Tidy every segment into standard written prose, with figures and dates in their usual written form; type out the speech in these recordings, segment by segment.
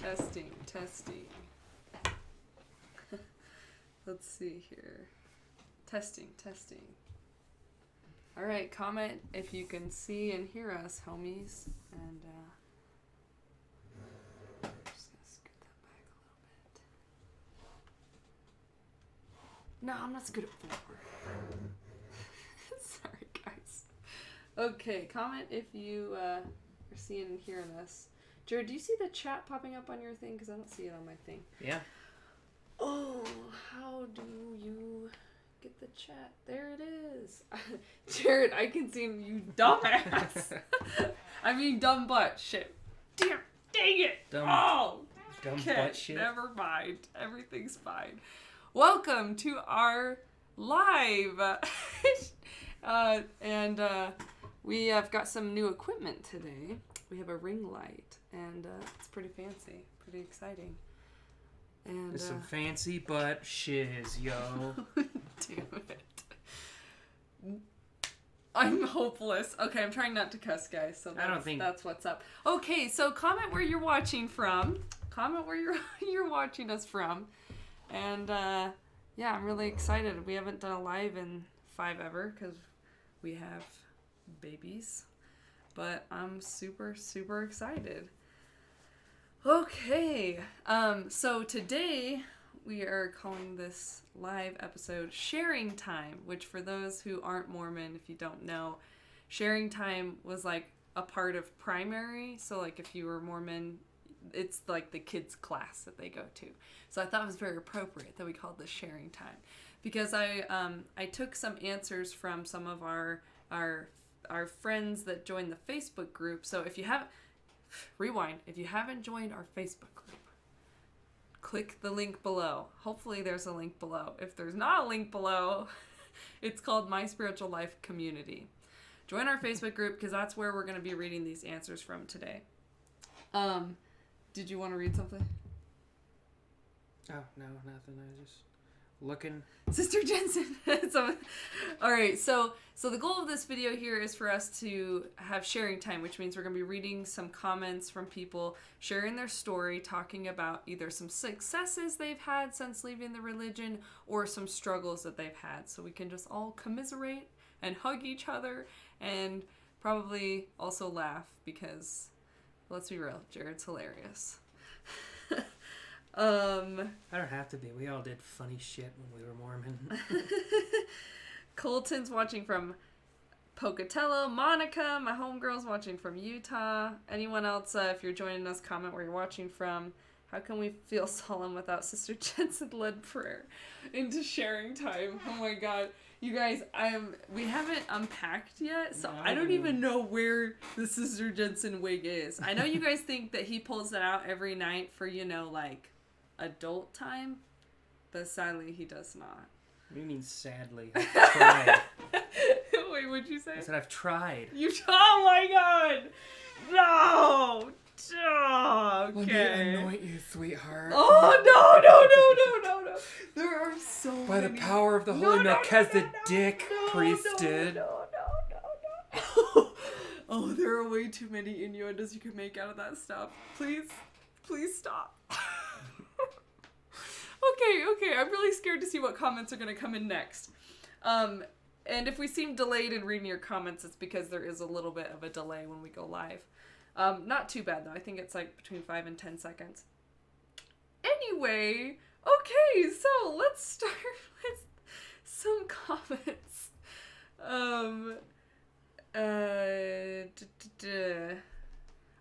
Testing. Let's see here. Testing. All right, comment if you can see and hear us, homies. And I'm just gonna scoot that back a little bit. No, I'm not scoot it forward. Sorry, guys. Okay, comment if you are seeing and hearing us. Jared, do you see the chat popping up on your thing? Because I don't see it on my thing. Yeah. Oh, how do you get the chat? There it is. Jared, I can see you, dumbass. I mean, dumb butt. Shit. Dang it. Dumb butt shit. Never mind. Everything's fine. Welcome to our live. We have got some new equipment today. We have a ring light, and it's pretty fancy, pretty exciting. And there's some fancy butt shiz, yo. Damn it. I'm hopeless. Okay, I'm trying not to cuss, guys, so that's what's up. Okay, so comment where you're watching from. Comment where you're watching us from. And, yeah, I'm really excited. We haven't done a live in 5 ever, because we have babies. But I'm super, super excited. Okay, so today we are calling this live episode Sharing Time, which for those who aren't Mormon, if you don't know, Sharing Time was like a part of primary. So like if you were Mormon, it's like the kids' class that they go to. So I thought it was very appropriate that we called this Sharing Time, because I took some answers from some of our friends that joined the Facebook group. So if you haven't joined our Facebook group, click the link below. Hopefully there's a link below. If there's not a link below, it's called My Spiritual Life Community. Join our Facebook group, because that's where we're going to be reading these answers from today. Did you want to read something? Oh, no, nothing. I was just looking. Sister Jensen. All right, so the goal of this video here is for us to have sharing time, which means we're going to be reading some comments from people sharing their story, talking about either some successes they've had since leaving the religion or some struggles that they've had. So we can just all commiserate and hug each other and probably also laugh, because let's be real, Jared's hilarious. I don't have to be. We all did funny shit when we were Mormon. Colton's watching from Pocatello. Monica, my homegirl's watching from Utah. Anyone else, if you're joining us, comment where you're watching from. How can we feel solemn without Sister Jensen-led prayer into sharing time? Oh my God. You guys, we haven't unpacked yet, so I don't even know where the Sister Jensen wig is. I know you guys think that he pulls it out every night for, like, adult time, but sadly he does not. What do you mean sadly? I've tried. Wait, what'd you say? I said I've tried. Oh my God! No! Oh, okay. Let me anoint you, sweetheart. Oh, no. There are so By many. the power of the holy Melchizedek priesthood. No. Oh, there are way too many innuendos you can make out of that stuff. Please stop. Okay, I'm really scared to see what comments are going to come in next. And if we seem delayed in reading your comments, it's because there is a little bit of a delay when we go live. Not too bad, though. I think it's like between 5 and 10 seconds. Anyway, okay, so let's start with some comments.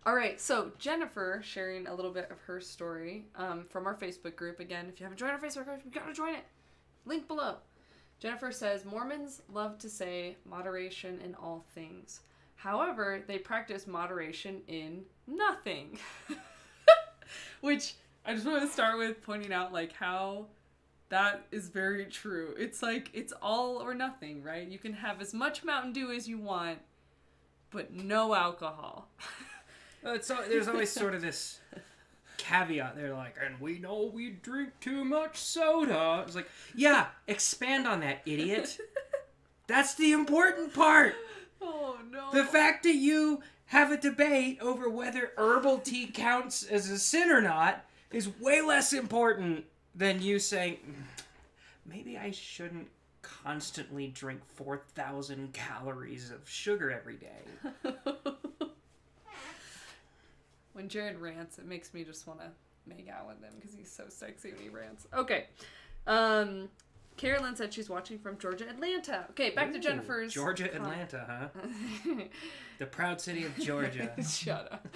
All right, so Jennifer sharing a little bit of her story from our Facebook group. Again, if you haven't joined our Facebook group, you gotta join it. Link below. Jennifer says, Mormons love to say moderation in all things. However, they practice moderation in nothing. Which I just want to start with pointing out, like, how that is very true. It's like, it's all or nothing, right? You can have as much Mountain Dew as you want, but no alcohol. There's always sort of this caveat. They're like, and we know we drink too much soda. It's like, yeah, expand on that, idiot. That's the important part. Oh, no. The fact that you have a debate over whether herbal tea counts as a sin or not is way less important than you saying, maybe I shouldn't constantly drink 4,000 calories of sugar every day. When Jared rants, it makes me just want to make out with him because he's so sexy when he rants. Okay. Carolyn said she's watching from Georgia, Atlanta. Okay, back to Jennifer's. Georgia, Atlanta, huh? The proud city of Georgia. Shut up.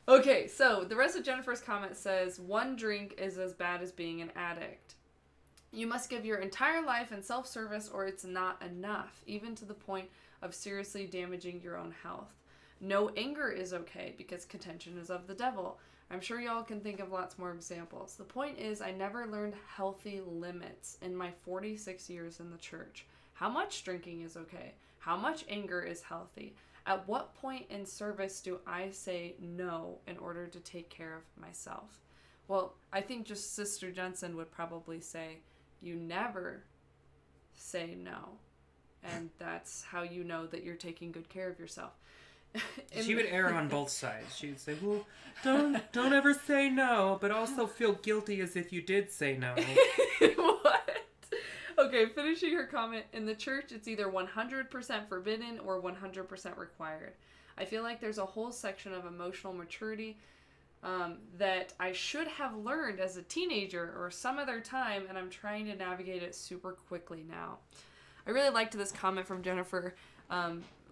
Okay, so the rest of Jennifer's comment says, one drink is as bad as being an addict. You must give your entire life in self-service or it's not enough, even to the point of seriously damaging your own health. No anger is okay because contention is of the devil. I'm sure y'all can think of lots more examples. The point is, I never learned healthy limits in my 46 years in the church. How much drinking is okay? How much anger is healthy? At what point in service do I say no in order to take care of myself? Well, I think just Sister Jensen would probably say, you never say no. And that's how you know that you're taking good care of yourself. She would err on both sides. She would say, well, don't ever say no, but also feel guilty as if you did say no. What? Okay, finishing her comment. In the church, it's either 100% forbidden or 100% required. I feel like there's a whole section of emotional maturity that I should have learned as a teenager or some other time, and I'm trying to navigate it super quickly now. I really liked this comment from Jennifer,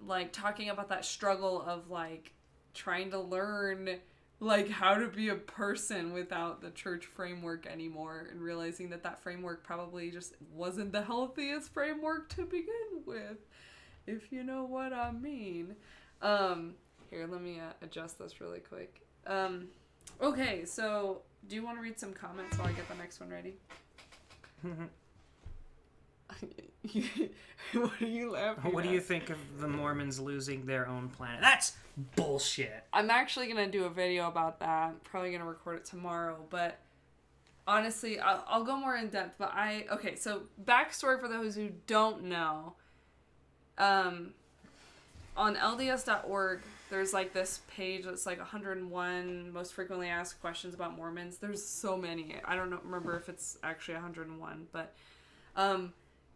like talking about that struggle of like trying to learn like how to be a person without the church framework anymore, and realizing that that framework probably just wasn't the healthiest framework to begin with, if you know what I mean. Here, let me adjust this really quick. Okay, so do you want to read some comments while I get the next one ready? What are you laughing at? What do you think of the Mormons losing their own planet? That's bullshit. I'm actually going to do a video about that. I'm probably going to record it tomorrow, but honestly, I'll go more in depth, but okay, so backstory for those who don't know. On LDS.org, there's like this page that's like 101 most frequently asked questions about Mormons. There's so many. I don't remember if it's actually 101, but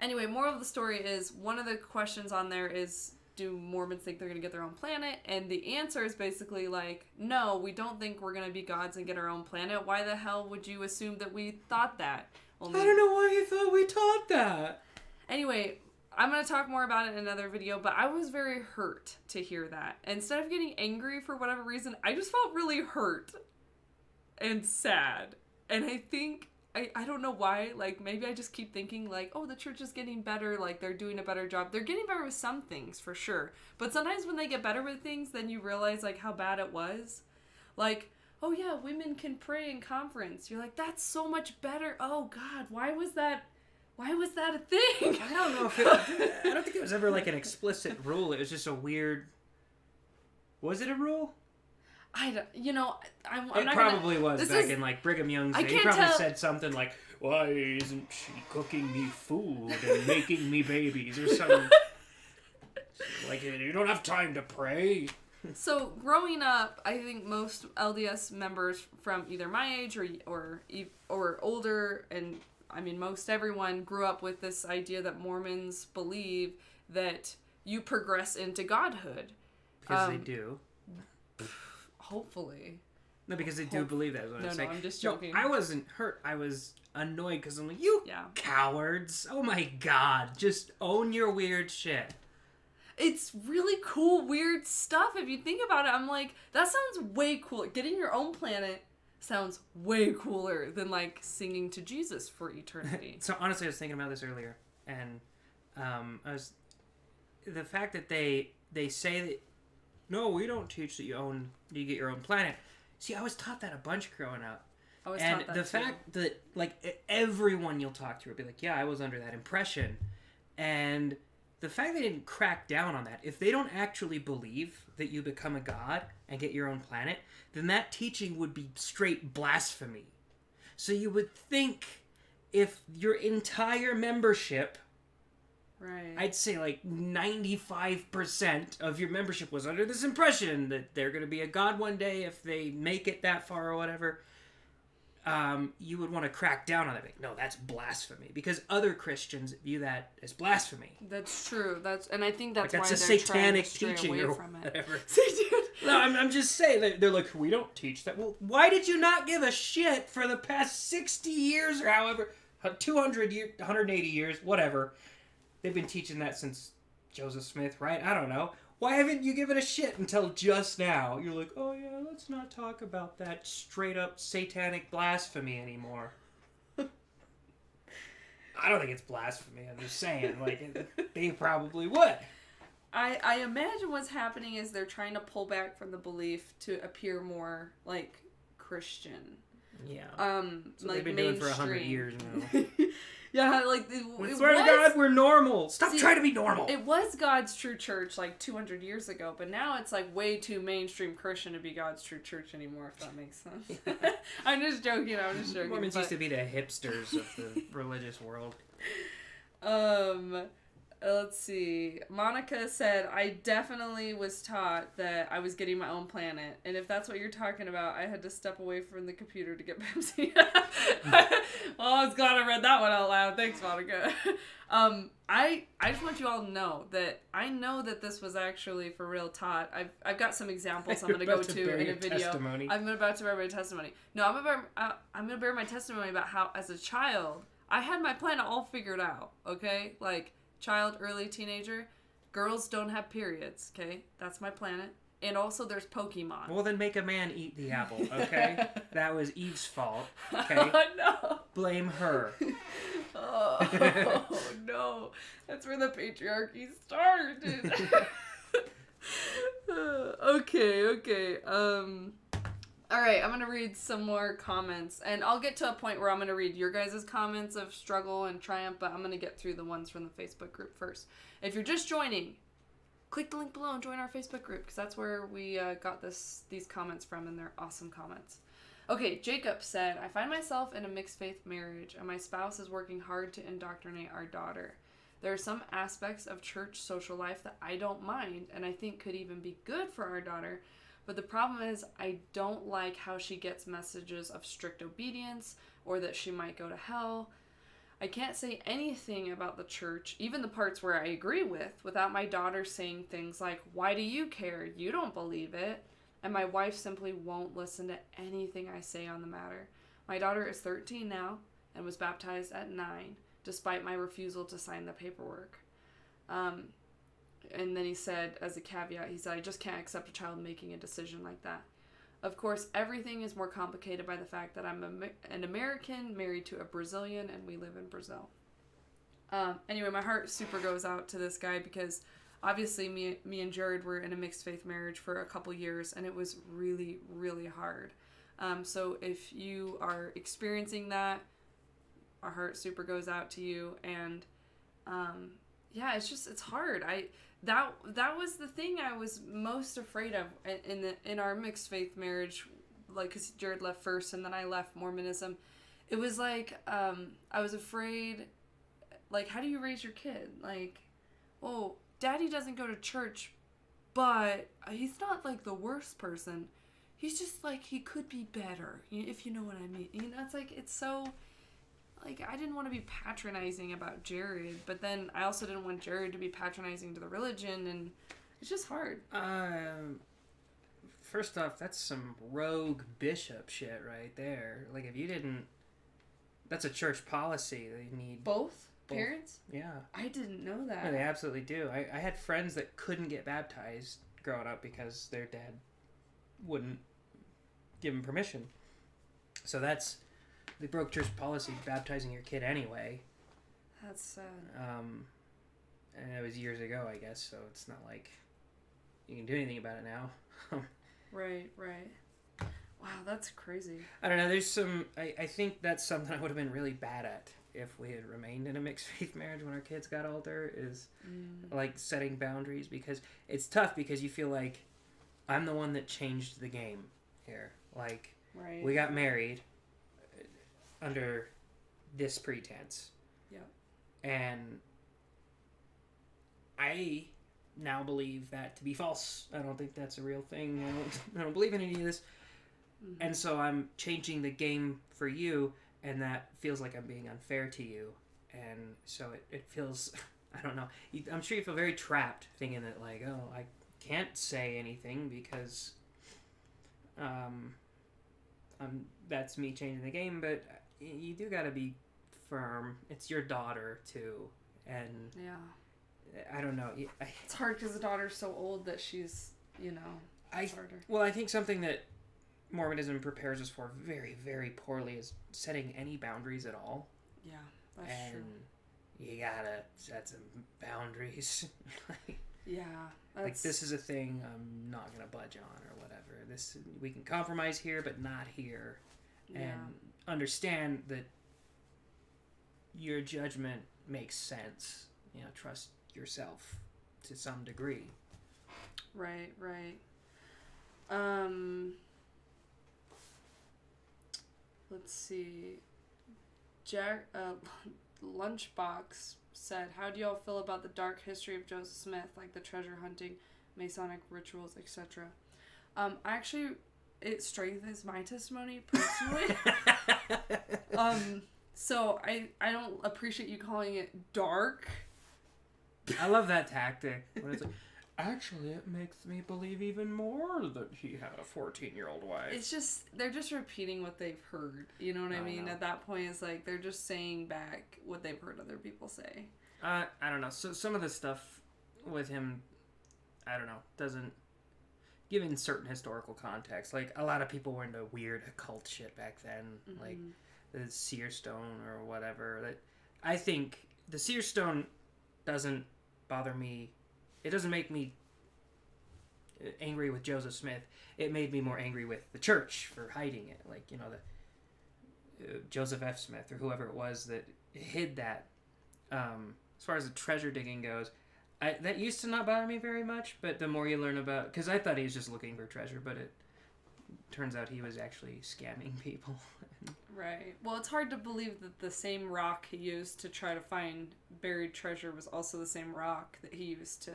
anyway, moral of the story is one of the questions on there is, do Mormons think they're going to get their own planet? And the answer is basically like, no, we don't think we're going to be gods and get our own planet. Why the hell would you assume that we thought that? I don't know why you thought we taught that. Anyway, I'm going to talk more about it in another video, but I was very hurt to hear that. Instead of getting angry for whatever reason, I just felt really hurt and sad. And I think, I don't know why, like, maybe I just keep thinking, like, oh, the church is getting better, like, they're doing a better job. They're getting better with some things, for sure. But sometimes when they get better with things, then you realize, like, how bad it was. Like, oh, yeah, women can pray in conference. You're like, that's so much better. Oh, God, why was that a thing? I don't know if I don't think it was ever, like, an explicit rule. It was just a weird... Was it a rule? I'm it probably was back in like Brigham Young's day. He probably said something like, "Why isn't she cooking me food and making me babies?" or something. Like, you don't have time to pray. So growing up, I think most LDS members from either my age or older, and I mean most everyone grew up with this idea that Mormons believe that you progress into godhood. Because they do. Hopefully. No, because they do believe that is what I'm saying. No, I'm just joking. No, I wasn't hurt. I was annoyed because I'm like, you cowards. Oh my God. Just own your weird shit. It's really cool, weird stuff. If you think about it, I'm like, that sounds way cooler. Getting your own planet sounds way cooler than, like, singing to Jesus for eternity. So, honestly, I was thinking about this earlier. And the fact that they say that, no, we don't teach that you get your own planet. See, I was taught that a bunch growing up. And the fact that, like, everyone you'll talk to will be like, yeah, I was under that impression. And the fact they didn't crack down on that, if they don't actually believe that you become a god and get your own planet, then that teaching would be straight blasphemy. So you would think if your entire membership Right. I'd say like 95% of your membership was under this impression that they're going to be a god one day if they make it that far or whatever. You would want to crack down on that. Like, no, that's blasphemy, because other Christians view that as blasphemy. That's true. And I think that's why a they're satanic trying to stray teaching away or from it. whatever. No, I'm just saying. They're like, we don't teach that. Well, why did you not give a shit for the past 60 years or however, 200 years, 180 years, whatever? They've been teaching that since Joseph Smith, right? I don't know. Why haven't you given a shit until just now? You're like, oh yeah, let's not talk about that straight up satanic blasphemy anymore. I don't think it's blasphemy. I'm just saying, like, they probably would. I imagine what's happening is they're trying to pull back from the belief to appear more like Christian. Yeah. So like they've been doing for 100 years now. Yeah, like we swear to God, we're normal. Stop trying to be normal. It was God's true church like 200 years ago, but now it's like way too mainstream Christian to be God's true church anymore. If that makes sense. I'm just joking. Mormons used to be the hipsters of the religious world. Let's see. Monica said, I definitely was taught that I was getting my own planet. And if that's what you're talking about, I had to step away from the computer to get Pepsi. Well, I was glad I read that one out loud. Thanks, Monica. I just want you all to know that I know that this was actually for real taught. I've got some examples I'm going to go to in a video. Testimony. I'm about to bear my testimony. No, I'm going to bear my testimony about how, as a child, I had my planet all figured out, okay? Like, child, early teenager, girls don't have periods, okay? That's my planet. And also there's Pokemon. Well, then make a man eat the apple, okay? That was Eve's fault, okay? Oh, no. Blame her. Oh, no. That's where the patriarchy started. Okay. All right, I'm going to read some more comments, and I'll get to a point where I'm going to read your guys' comments of struggle and triumph, but I'm going to get through the ones from the Facebook group first. If you're just joining, click the link below and join our Facebook group, because that's where we got these comments from, and they're awesome comments. Okay, Jacob said, I find myself in a mixed faith marriage, and my spouse is working hard to indoctrinate our daughter. There are some aspects of church social life that I don't mind, and I think could even be good for our daughter. But the problem is I don't like how she gets messages of strict obedience or that she might go to hell. I can't say anything about the church, even the parts where I agree with, without my daughter saying things like, why do you care? You don't believe it. And my wife simply won't listen to anything I say on the matter. My daughter is 13 now and was baptized at 9, despite my refusal to sign the paperwork. And then he said, as a caveat, he said, I just can't accept a child making a decision like that. Of course, everything is more complicated by the fact that I'm an American married to a Brazilian, and we live in Brazil. Anyway, my heart super goes out to this guy because obviously me and Jared were in a mixed faith marriage for a couple years, and it was really, really hard. So if you are experiencing that, our heart super goes out to you. And yeah, it's hard. That was the thing I was most afraid of in our mixed faith marriage, like, because Jared left first and then I left Mormonism. It was like I was afraid, like, how do you raise your kid? Like, oh, daddy doesn't go to church, but he's not like the worst person. He's just like, he could be better, if you know what I mean. It's like, it's so, like, I didn't want to be patronizing about Jared, but then I also didn't want Jared to be patronizing to the religion, and it's just hard. First off, that's some rogue bishop shit right there. Like, if you didn't, that's a church policy. They need both parents? Yeah. I didn't know that. No, they absolutely do. I had friends that couldn't get baptized growing up because their dad wouldn't give them permission. So they broke church policy baptizing your kid anyway. That's sad. And it was years ago, I guess, so it's not like you can do anything about it now. Right. Wow, that's crazy. I don't know, there's some, I think that's something I would have been really bad at if we had remained in a mixed faith marriage when our kids got older, is like setting boundaries, because it's tough because you feel like I'm the one that changed the game here. Like, right. We got married under this pretense. Yeah. And I now believe that to be false. I don't think that's a real thing. I don't believe in any of this. Mm-hmm. And so I'm changing the game for you, and that feels like I'm being unfair to you. And so it feels, I don't know. I'm sure you feel very trapped thinking that, like, oh, I can't say anything because that's me changing the game. But you do got to be firm. It's your daughter, too. And yeah. I don't know. It's hard because the daughter's so old that she's, it's harder. Well, I think something that Mormonism prepares us for very, very poorly is setting any boundaries at all. Yeah, that's true. And you gotta set some boundaries. Yeah. Like, this is a thing I'm not gonna budge on or whatever. We can compromise here, but not here. Yeah. And understand that your judgment makes sense. Trust yourself to some degree. Right. Let's see. Jack Lunchbox said, "How do y'all feel about the dark history of Joseph Smith, like the treasure hunting, Masonic rituals, etc.?" It strengthens my testimony personally. So I don't appreciate you calling it dark. I love that tactic. When it's like, actually, it makes me believe even more that he had a 14-year-old wife. It's just, they're just repeating what they've heard. You know what I mean? At that point, it's like, they're just saying back what they've heard other people say. I don't know. So some of the stuff with him, I don't know, doesn't, given certain historical context, like, a lot of people were into weird occult shit back then, mm-hmm. like the seer stone or whatever. That I think the seer stone doesn't bother me. It doesn't make me angry with Joseph Smith. It made me more angry with the church for hiding it. Like, the Joseph F. Smith or whoever it was that hid that. As far as the treasure digging goes, that used to not bother me very much, but the more you learn about... Because I thought he was just looking for treasure, but it turns out he was actually scamming people. Right. Well, it's hard to believe that the same rock he used to try to find buried treasure was also the same rock that he used to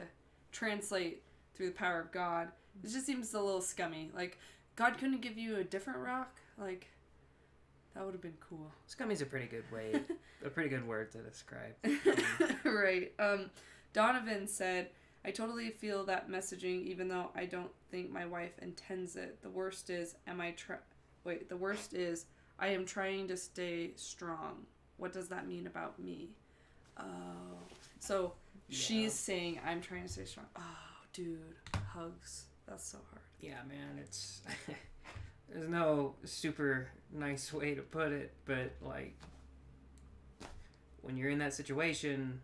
translate through the power of God. It just seems a little scummy. Like, God couldn't give you a different rock? Like, that would have been cool. Scummy's a pretty good word to describe. Right. Donovan said, "I totally feel that messaging, even though I don't think my wife intends it. The worst is, I am trying to stay strong. What does that mean about me?" Oh. So she's saying, "I'm trying to stay strong." Oh, dude. Hugs. That's so hard. Yeah, man. It's... There's no super nice way to put it, but, like, when you're in that situation,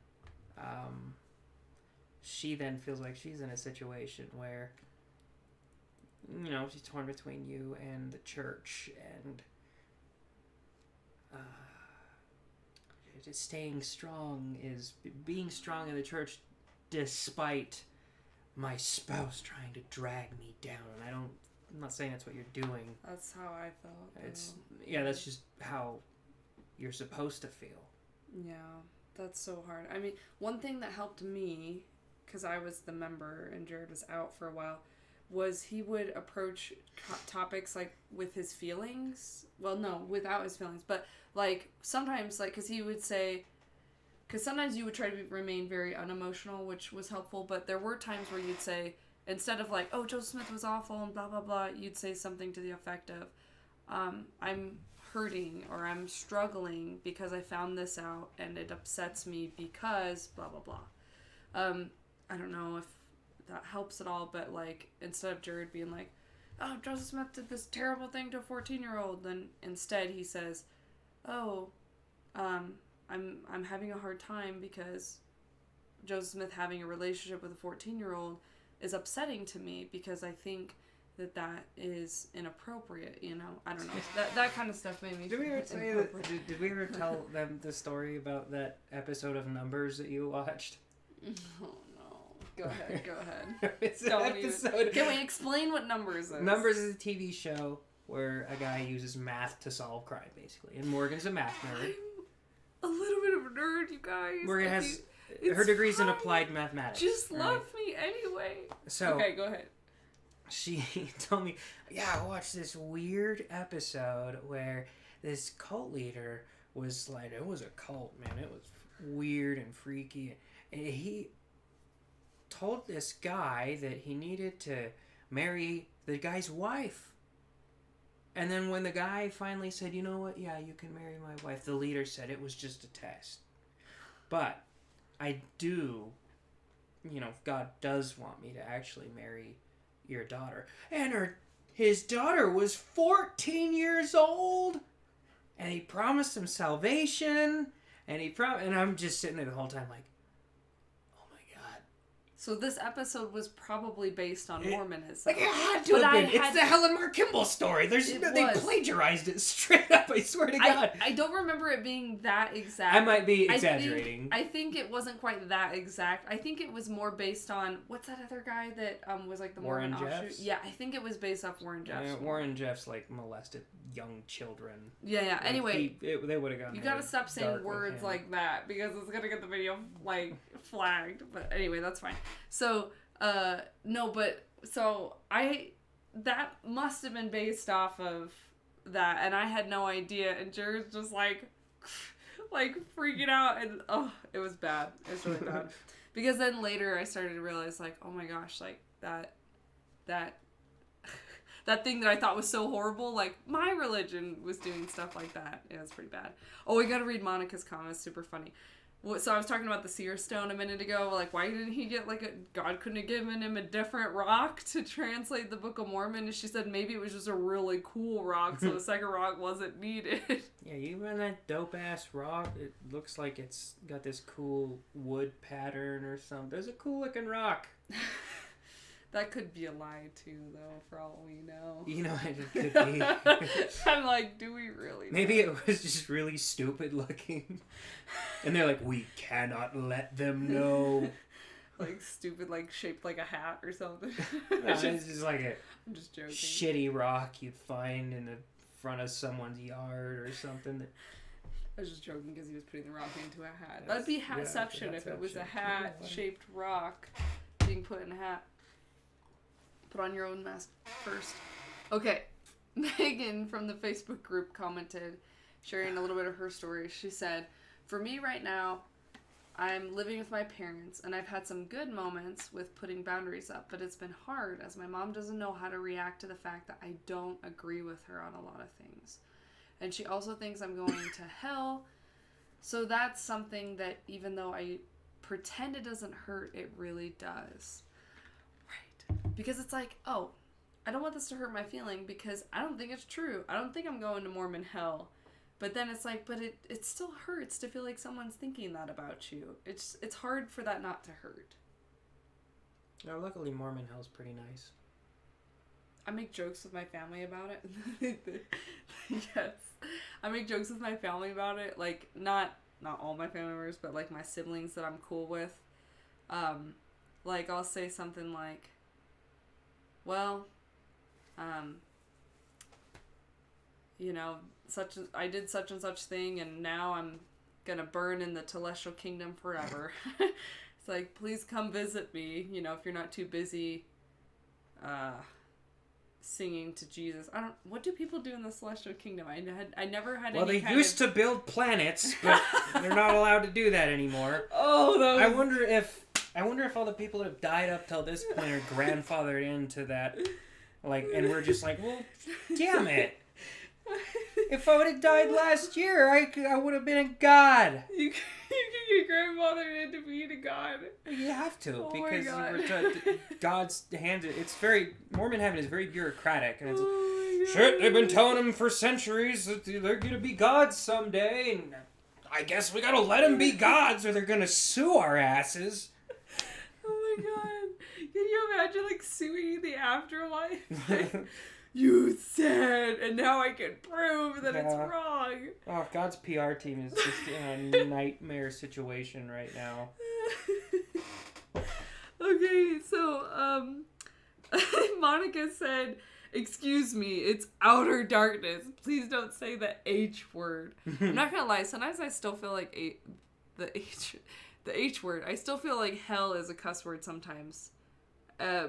she then feels like she's in a situation where, she's torn between you and the church, and just staying strong is being strong in the church despite my spouse trying to drag me down. And I'm not saying that's what you're doing. That's how I felt. That's just how you're supposed to feel. Yeah, that's so hard. I mean, one thing that helped me, because I was the member and Jared was out for a while, was he would approach topics, like, with his feelings. Well, no, without his feelings. But, like, sometimes, like, because he would say... Because sometimes you would try to remain very unemotional, which was helpful. But there were times where you'd say, instead of, like, "Oh, Joseph Smith was awful," and blah, blah, blah, you'd say something to the effect of, "I'm hurting," or "I'm struggling because I found this out, and it upsets me because blah, blah, blah." I don't know if that helps at all, but, like, instead of Jared being like, "Oh, Joseph Smith did this terrible thing to a 14-year-old, then instead he says, "Oh, I'm having a hard time because Joseph Smith having a relationship with a 14-year-old is upsetting to me because I think that is inappropriate," I don't know. That kind of stuff made me... Did we ever tell them the story about that episode of Numbers that you watched? Oh, no. Go ahead. Can we explain what Numbers is? Numbers is a TV show where a guy uses math to solve crime, basically. And Morgan's a math nerd. I'm a little bit of a nerd, you guys. Morgan has Her degree's in applied mathematics. Just love me anyway. So okay, go ahead. She told me, I watched this weird episode where this cult leader was like, it was a cult, man. It was weird and freaky. And he told this guy that he needed to marry the guy's wife. And then when the guy finally said, you know what, yeah, you can marry my wife, the leader said it was just a test. But I do, God does want me to actually marry your daughter. And his daughter was 14 years old. And he promised him salvation. And I'm just sitting there the whole time like, so this episode was probably based on Mormonism. Like, it had to have been. It's the Helen Mar Kimball story. They plagiarized it straight up, I swear to God. I don't remember it being that exact. I might be exaggerating. I think it wasn't quite that exact. I think it was more based on, what's that other guy that was like the Mormon offshoot? Yeah, I think it was based off Warren Jeffs. Warren Jeffs like molested young children. Yeah. Like, anyway, they would have gotten. You gotta stop saying words like that because it's gonna get the video flagged. But anyway, that's fine. So, that must have been based off of that, and I had no idea, and Jared's just like freaking out, and it was bad. It was really bad. Because then later I started to realize, like, oh my gosh, like, that thing that I thought was so horrible, like, my religion was doing stuff like that. It was pretty bad. Oh, we gotta read Monica's comment. It's super funny. So I was talking about the seer stone a minute ago, like, why didn't he get, God couldn't have given him a different rock to translate the Book of Mormon? And she said maybe it was just a really cool rock, so the second rock wasn't needed. Yeah, even that dope-ass rock, it looks like it's got this cool wood pattern or something. There's a cool-looking rock. That could be a lie, too, though, for all we know. It could be. I'm like, do we really know? Maybe it was just really stupid looking. And they're like, we cannot let them know. Like, stupid, like, shaped like a hat or something. No, it's just like I'm just joking. Shitty rock you'd find in the front of someone's yard or something. I was just joking because he was putting the rock into a hat. That'd be hatception if it was a hat-shaped rock being put in a hat. Put on your own mask first. Okay. Megan from the Facebook group commented, sharing a little bit of her story. She said, for me right now, I'm living with my parents, and I've had some good moments with putting boundaries up, but it's been hard as my mom doesn't know how to react to the fact that I don't agree with her on a lot of things. And she also thinks I'm going to hell. So that's something that even though I pretend it doesn't hurt, it really does. Because it's like, oh, I don't want this to hurt my feeling because I don't think it's true. I don't think I'm going to Mormon hell. But then it's like, but it still hurts to feel like someone's thinking that about you. It's hard for that not to hurt. No, luckily Mormon hell's pretty nice. I make jokes with my family about it. Yes. I make jokes with my family about it. Like, not all my family members, but like my siblings that I'm cool with. Like, I'll say something like, well, I did such and such thing, and now I'm gonna burn in the celestial kingdom forever. It's like, please come visit me, if you're not too busy, singing to Jesus. What do people do in the celestial kingdom? I never had any they used to build planets, but they're not allowed to do that anymore. Oh, I wonder if all the people that have died up till this point are grandfathered into that, and we're just like, well, damn it. If I would have died last year, I would have been a god. You can get grandfathered into being a god. You have to, because God. God's hands. Mormon heaven is very bureaucratic, and it's shit. They've been telling them for centuries that they're gonna be gods someday, and I guess we gotta let them be gods, or they're gonna sue our asses. Oh my god! Can you imagine suing the afterlife? You said, and now I can prove that it's wrong. Oh, God's PR team is just in a nightmare situation right now. Okay, so, Monica said, excuse me, it's outer darkness. Please don't say the H word. I'm not gonna lie, sometimes I still feel like the the H word. I still feel like hell is a cuss word sometimes.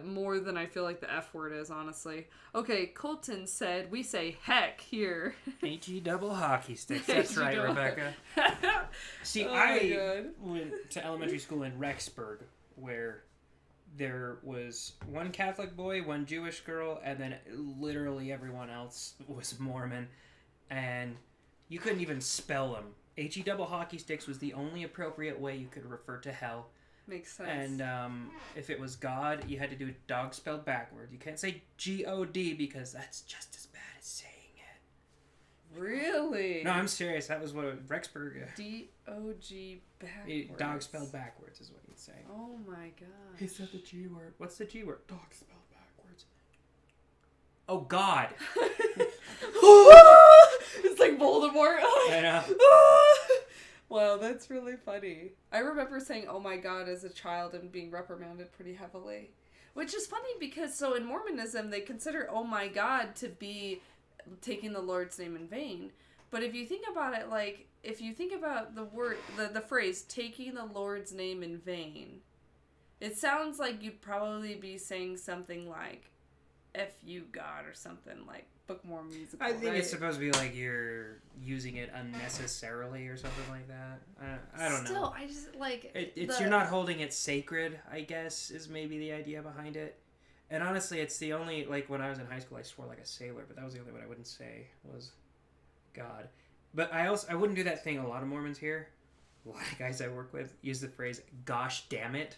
More than I feel like the F word is, honestly. Okay, Colton said, we say heck here. H-E double hockey sticks. That's right, Rebecca. See, I went to elementary school in Rexburg, where there was one Catholic boy, one Jewish girl, and then literally everyone else was Mormon. And you couldn't even spell them. H-E double hockey sticks was the only appropriate way you could refer to hell. Makes sense. And if it was God, you had to do dog spelled backward. You can't say G-O-D because that's just as bad as saying it. Really? No, I'm serious. That was what Rexburg... D-O-G backwards. Dog spelled backwards is what you'd say. Oh my god. He said the G word. What's the G word? Dog spelled backwards. Oh, God. It's like Voldemort. I know. Wow, that's really funny. I remember saying, oh my god, as a child and being reprimanded pretty heavily. Which is funny because, so in Mormonism, they consider oh my god to be taking the Lord's name in vain. But if you think about it, like, if you think about the word, the phrase, taking the Lord's name in vain, it sounds like you'd probably be saying something like, F you God, or something like Book More Musical. I think right? it's supposed to be like you're using it unnecessarily or something like that. I don't know. Still, I just like it's you're not holding it sacred, I guess, is maybe the idea behind it. And honestly, it's the only, like, when I was in high school, I swore like a sailor, but that was the only one I wouldn't say was God. But I wouldn't do that thing a lot of Mormons here. A lot of guys I work with use the phrase "gosh damn it,"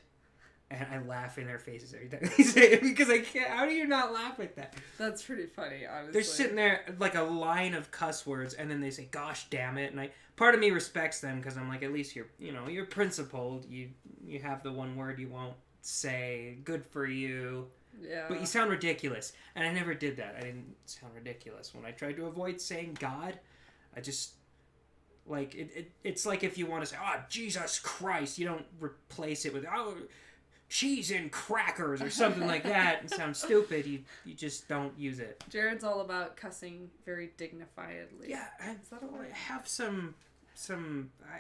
and I laugh in their faces every time they say it because I can't. How do you not laugh at that? That's pretty funny, honestly. They're sitting there like a line of cuss words, and then they say "gosh damn it," and part of me respects them because I'm like, at least you're principled. You have the one word you won't say. Good for you. Yeah. But you sound ridiculous, and I never did that. I didn't sound ridiculous when I tried to avoid saying God. I just, like, it's like if you want to say, oh, Jesus Christ, you don't replace it with, oh, cheese and crackers or something like that and sound stupid. You just don't use it. Jared's all about cussing very dignifiedly. Yeah, have some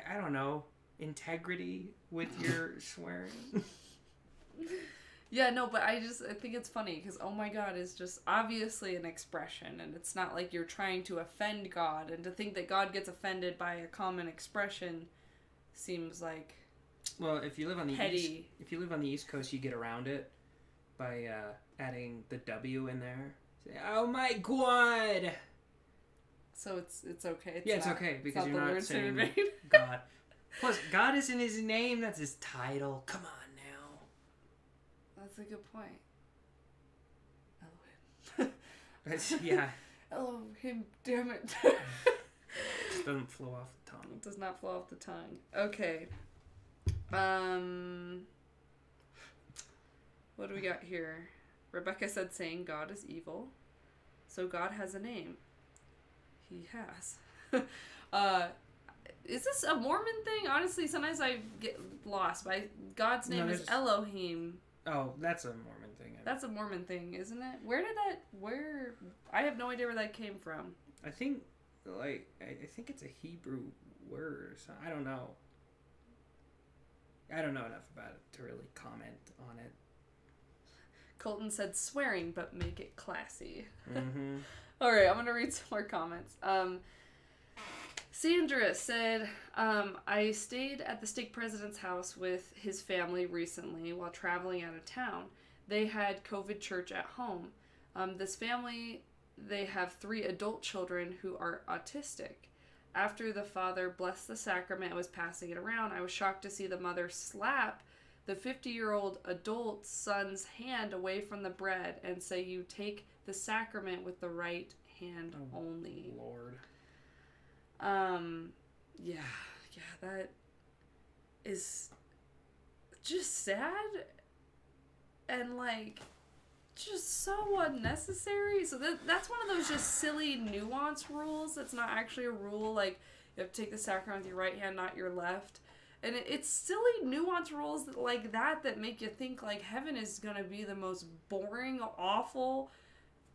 I don't know, integrity with your swearing. Yeah, no, but I think it's funny because oh my god is just obviously an expression, and it's not like you're trying to offend God, and to think that God gets offended by a common expression seems like well, if you live on the petty. If you live on the East Coast, you get around it by adding the W in there. Say, oh my god. So it's okay. It's okay because you're not saying God. Plus, God isn't his name; that's his title. Come on. That's a good point. Elohim. Yeah. Elohim, damn it. It doesn't flow off the tongue. It does not flow off the tongue. Okay. What do we got here? Rebecca said saying God is evil. So God has a name. He has. Is this a Mormon thing? Honestly, sometimes I get lost. God's name is Elohim. Oh, that's a Mormon thing. That's a Mormon thing, isn't it? I have no idea where that came from. I think, I think it's a Hebrew word or something. I don't know. I don't know enough about it to really comment on it. Colton said swearing, but make it classy. Mm-hmm. All right, I'm going to read some more comments. Sandra said, I stayed at the stake president's house with his family recently while traveling out of town. They had COVID church at home. This family, they have 3 adult children who are autistic. After the father blessed the sacrament and was passing it around, I was shocked to see the mother slap the 50-year-old adult son's hand away from the bread and say, you take the sacrament with the right hand only. Lord. Yeah, that is just sad and like just so unnecessary. So that's one of those just silly nuance rules that's not actually a rule. Like you have to take the sacrament with your right hand, not your left. And it's silly nuance rules like that make you think like heaven is gonna be the most boring, awful,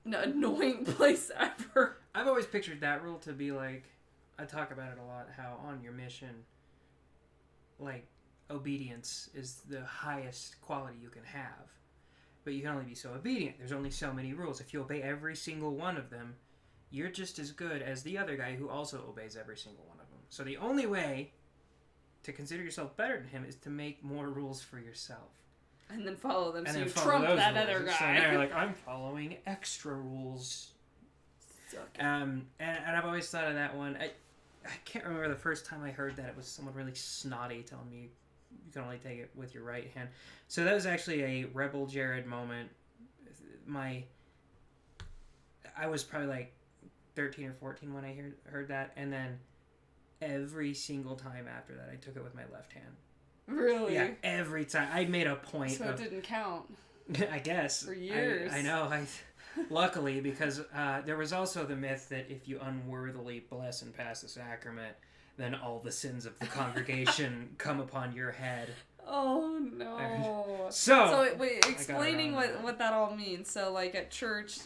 annoying place ever. I've always pictured that rule to be like, I talk about it a lot, how on your mission, like, obedience is the highest quality you can have. But you can only be so obedient. There's only so many rules. If you obey every single one of them, you're just as good as the other guy who also obeys every single one of them. So the only way to consider yourself better than him is to make more rules for yourself. And then follow them, so you trump that other guy. So now you're like, I'm following extra rules. And I've always thought of that one. I can't remember the first time I heard that. It was someone really snotty telling me you can only take it with your right hand. So that was actually a Rebel Jared moment. I was probably like 13 or 14 when I heard that, and then every single time after that I took it with my left hand. Really? Yeah, every time. I made a point. So it didn't count. I guess. For years. I know. Luckily, because there was also the myth that if you unworthily bless and pass the sacrament, then all the sins of the congregation come upon your head. Oh, no. So wait, explaining what that all means. So, like, at church,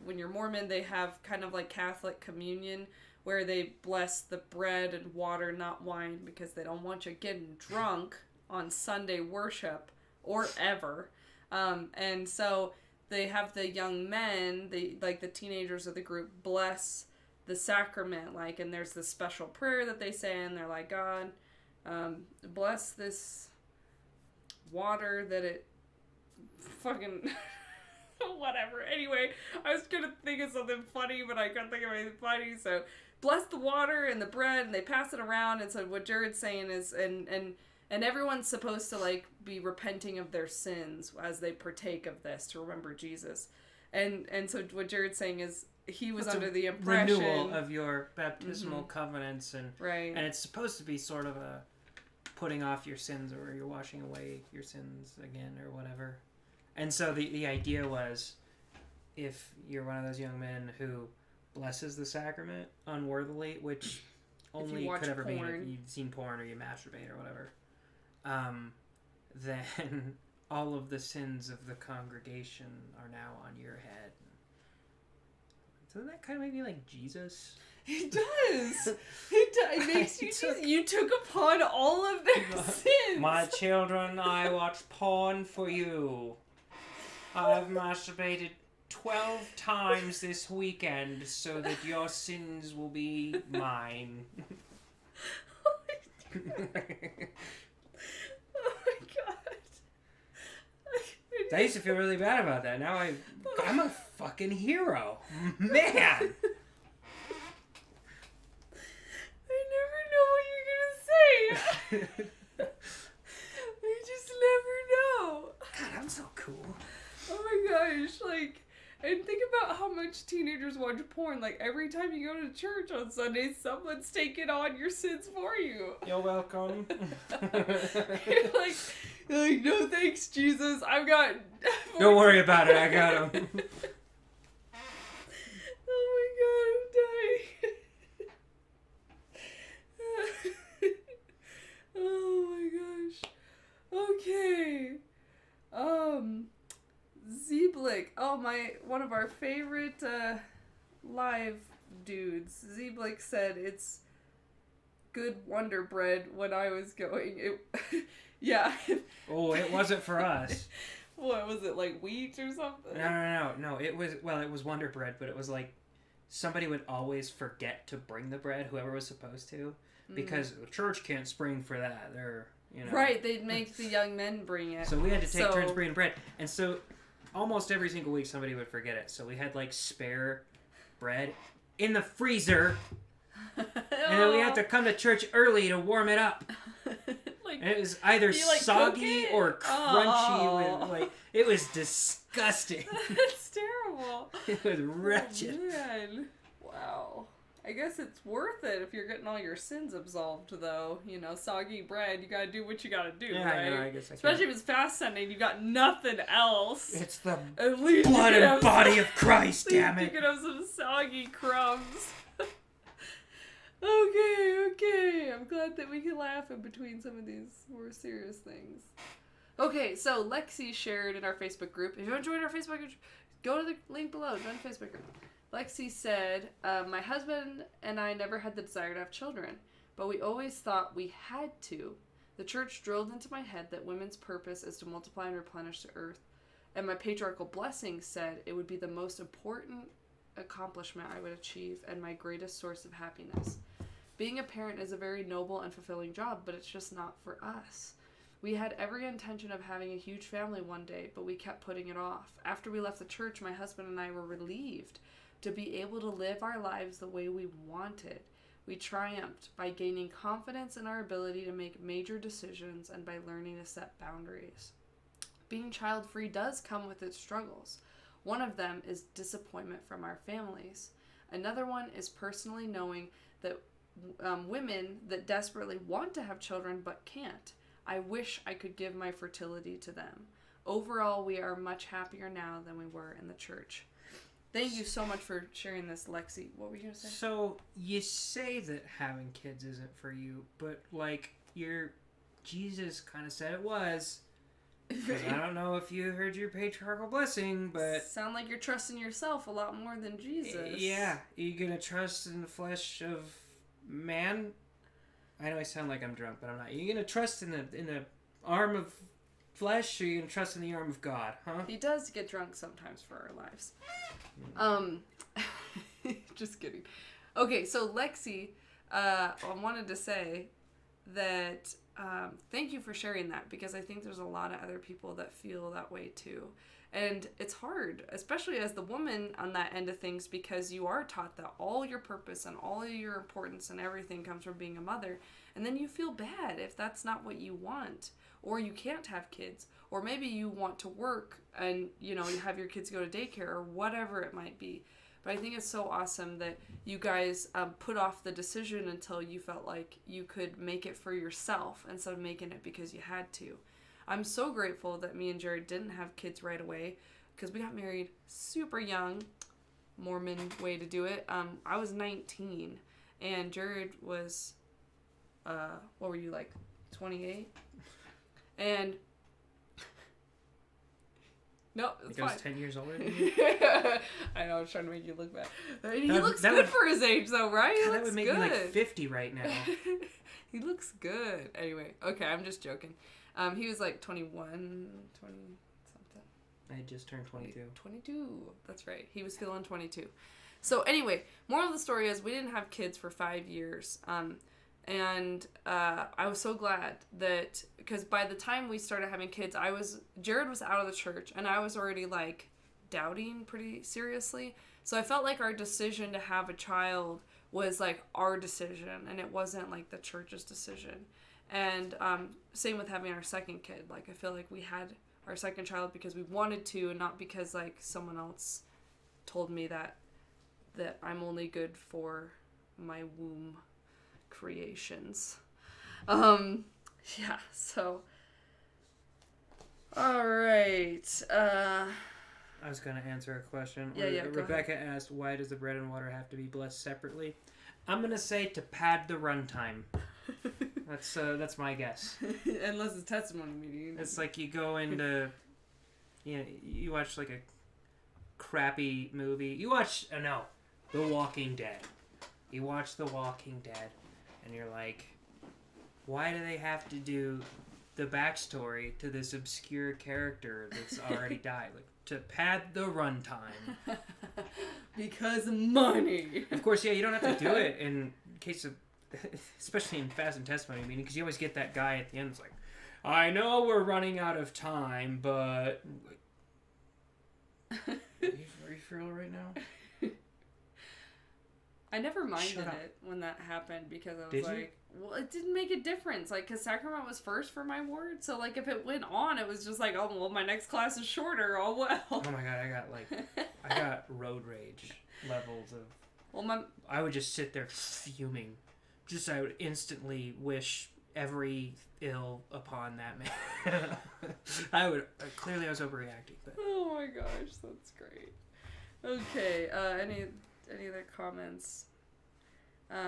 when you're Mormon, they have kind of like Catholic communion, where they bless the bread and water, not wine, because they don't want you getting drunk on Sunday worship or ever. And so they have the young men, the teenagers of the group, bless the sacrament, and there's this special prayer that they say, and they're like, God, bless this water that it fucking... whatever. Anyway, I was gonna think of something funny, but I couldn't think of anything funny, so bless the water and the bread, and they pass it around, and so what Jared's saying is, and everyone's supposed to, be repenting of their sins as they partake of this to remember Jesus. And so what Jared's saying is, he was under the impression... renewal of your baptismal covenants, and right. And it's supposed to be sort of a putting off your sins, or you're washing away your sins again, or whatever. And so the idea was, if you're one of those young men who blesses the sacrament unworthily, which only could ever be if you've seen porn or you masturbate or whatever, then all of the sins of the congregation are now on your head. Doesn't that kind of make me like Jesus? It does. It makes you took upon all of their sins. My children, I watch porn for you. I've masturbated 12 times this weekend so that your sins will be mine. Oh my god. I used to feel really bad about that. Now I'm a fucking hero. Man! I never know what you're gonna say. I just never know. God, I'm so cool. Oh my gosh, and think about how much teenagers watch porn. Every time you go to church on Sunday, someone's taking on your sins for you. You're welcome. You're like, no thanks, Jesus. I've got... Don't worry about it, I got him. Oh my god, I'm dying. Oh my gosh. Okay. Zeeblick. Oh, one of our favorite live dudes. Zeeblick said it's good Wonder Bread when I was going. Yeah. Oh, it wasn't for us. What was it, wheat or something? No. It was Wonder Bread, but it was somebody would always forget to bring the bread, whoever was supposed to, because the church can't spring for that. They're, Right, they'd make the young men bring it. So we had to take turns bringing bread. And so almost every single week somebody would forget it. So we had spare bread in the freezer. And then we had to come to church early to warm it up. And it was either soggy or crunchy. With, it was disgusting. That's terrible. It was wretched. Oh, man. Wow. I guess it's worth it if you're getting all your sins absolved, though. Soggy bread, you gotta do what you gotta do, yeah, right? I know, I guess I Especially if it's fast Sunday and you got nothing else. It's the at least blood and body of Christ, damn it. You can have some soggy crumbs. Okay. I'm glad that we can laugh in between some of these more serious things. Okay, so Lexi shared in our Facebook group. If you want to join our Facebook group, go to the link below. Join the Facebook group. Lexi said, my husband and I never had the desire to have children, but we always thought we had to. The church drilled into my head that women's purpose is to multiply and replenish the earth, and my patriarchal blessing said it would be the most important accomplishment I would achieve and my greatest source of happiness. Being a parent is a very noble and fulfilling job, but it's just not for us. We had every intention of having a huge family one day, but we kept putting it off. After we left the church, my husband and I were relieved to be able to live our lives the way we wanted. We triumphed by gaining confidence in our ability to make major decisions and by learning to set boundaries. Being child-free does come with its struggles. One of them is disappointment from our families. Another one is personally knowing that women that desperately want to have children but can't. I wish I could give my fertility to them. Overall, we are much happier now than we were in the church. Thank you so much for sharing this, Lexi. What were you going to say? So, you say that having kids isn't for you, but, like, Jesus kind of said it was. I don't know if you heard your patriarchal blessing, but... Sound like you're trusting yourself a lot more than Jesus. Yeah. Are you going to trust in the flesh of man? I know I sound like I'm drunk, but I'm not. Are you going to trust in the arm of flesh, or are you going to trust in the arm of God, huh? He does get drunk sometimes for our lives. Just kidding. Okay, so Lexi, I wanted to say that thank you for sharing that, because I think there's a lot of other people that feel that way too. And it's hard, especially as the woman on that end of things, because you are taught that all your purpose and all of your importance and everything comes from being a mother. And then you feel bad if that's not what you want, or you can't have kids, or maybe you want to work and, you have your kids go to daycare or whatever it might be. But I think it's so awesome that you guys put off the decision until you felt like you could make it for yourself instead of making it because you had to. I'm so grateful that me and Jared didn't have kids right away, because we got married super young. Mormon way to do it. I was 19 and Jared was, what were you, like 28? And no, it's fine. He was 10 years older than you? I know, I was trying to make you look bad. He looks good for his age though, right? He looks that would make good. me like 50 right now. He looks good. Anyway, okay, I'm just joking. He was like 21, 20 something. I just turned 22. 22, that's right. He was feeling 22. So anyway, moral of the story is we didn't have kids for 5 years. And I was so glad that, because by the time we started having kids, Jared was out of the church, and I was already like doubting pretty seriously. So I felt like our decision to have a child was like our decision, and it wasn't like the church's decision. And same with having our second kid. Like, I feel like we had our second child because we wanted to, and not because like someone else told me that I'm only good for my womb creations. Yeah, so all right. I was going to answer a question. Yeah, Rebecca asked, why does the bread and water have to be blessed separately? I'm going to say to pad the runtime. That's my guess. Unless it's testimony meeting. It's like you go into, you watch like a crappy movie. You watch, The Walking Dead. You watch The Walking Dead, and you're like, why do they have to do the backstory to this obscure character that's already died? Like, to pad the runtime. Because money. Of course, yeah, you don't have to do it in case of, especially in fast and testimony meeting, because you always get that guy at the end that's like, I know we're running out of time, but... Are you for real right now? I never minded it when that happened, because I was well, it didn't make a difference. Like, because Sacrament was first for my ward, so like if it went on, it was just like, oh well, my next class is shorter. Oh well. Oh my god, I got road rage levels of. Well, I would just sit there fuming. I would instantly wish every ill upon that man. I would clearly I was overreacting, but. Oh my gosh, that's great. Okay, any other comments?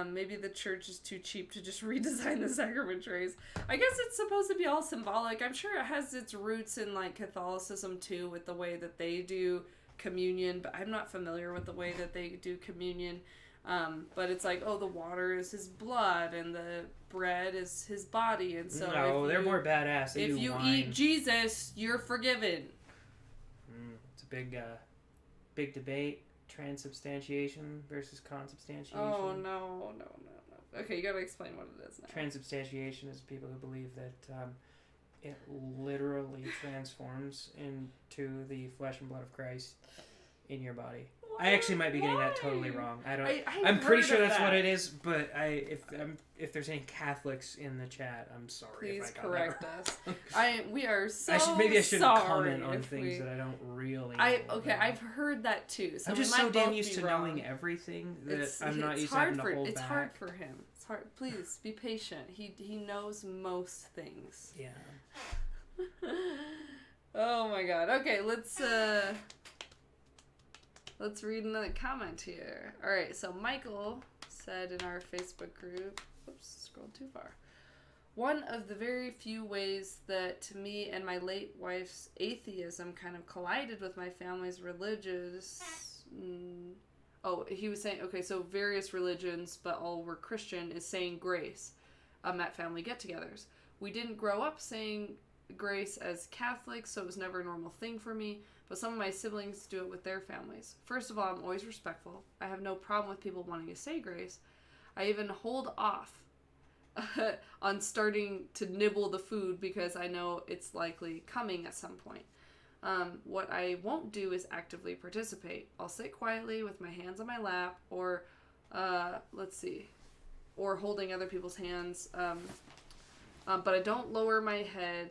Maybe the church is too cheap to just redesign the sacrament trays. I guess it's supposed to be all symbolic. I'm sure it has its roots in like Catholicism too, with the way that they do communion, but I'm not familiar with the way that they do communion. But it's like, oh, the water is his blood and the bread is his body, and so no, they're more badass. They if you eat Jesus, you're forgiven. It's a big debate. Transubstantiation versus consubstantiation. Oh no. Okay, you gotta explain what it is now. Transubstantiation is people who believe that it literally transforms into the flesh and blood of Christ in your body. I actually might be getting that totally wrong. I'm pretty sure that's what it is, but if there's any Catholics in the chat, I'm sorry. Please if I got correct that wrong. us. We are so maybe I shouldn't comment on things that I don't really know. I've heard that too. So I'm just so damn used to knowing everything that I'm not used to having to hold back. It's hard for him. It's hard. Please be patient. He knows most things. Yeah. Oh my god. Okay, let's read another comment here. All right, so Michael said in our Facebook group, oops, scrolled too far. One of the very few ways that me and my late wife's atheism kind of collided with my family's religious... he was saying, okay, so various religions, but all were Christian, is saying grace at family get-togethers. We didn't grow up saying grace as Catholics, so it was never a normal thing for me. But some of my siblings do it with their families. First of all, I'm always respectful. I have no problem with people wanting to say grace. I even hold off on starting to nibble the food because I know it's likely coming at some point. What I won't do is actively participate. I'll sit quietly with my hands on my lap or, or holding other people's hands. But I don't lower my head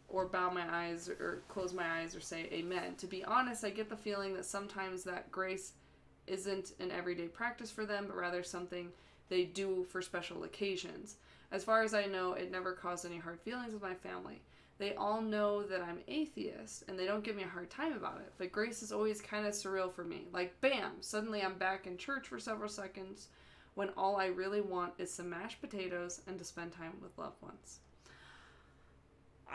or bow my eyes or close my eyes or say amen. To be honest, I get the feeling that sometimes that grace isn't an everyday practice for them, but rather something they do for special occasions. As far as I know, it never caused any hard feelings with my family. They all know that I'm atheist, and they don't give me a hard time about it, but grace is always kind of surreal for me. Like, bam, suddenly I'm back in church for several seconds when all I really want is some mashed potatoes and to spend time with loved ones.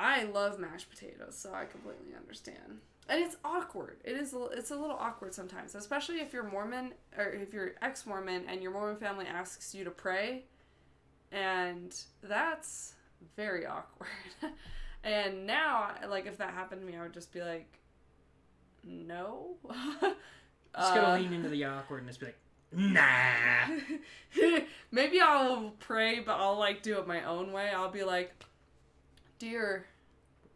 I love mashed potatoes, so I completely understand. And it's awkward. It's a little awkward sometimes, especially if you're Mormon or if you're ex-Mormon and your Mormon family asks you to pray, and that's very awkward. And now, like, if that happened to me, I would just be like, no. Just gonna lean into the awkwardness, be like, nah. Maybe I'll pray, but I'll, like, do it my own way. I'll be like, dear...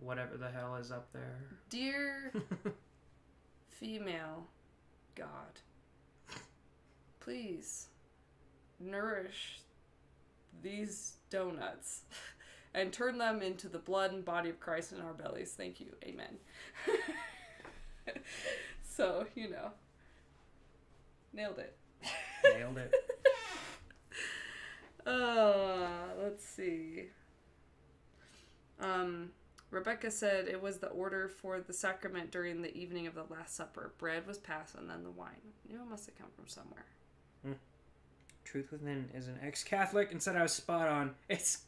whatever the hell is up there. Dear female God, please nourish these donuts and turn them into the blood and body of Christ in our bellies. Thank you. Amen. So, nailed it. Nailed it. Let's see. Rebecca said it was the order for the sacrament during the evening of the Last Supper. Bread was passed and then the wine. It must have come from somewhere. Truth Within is an ex-Catholic and said I was spot on. It's...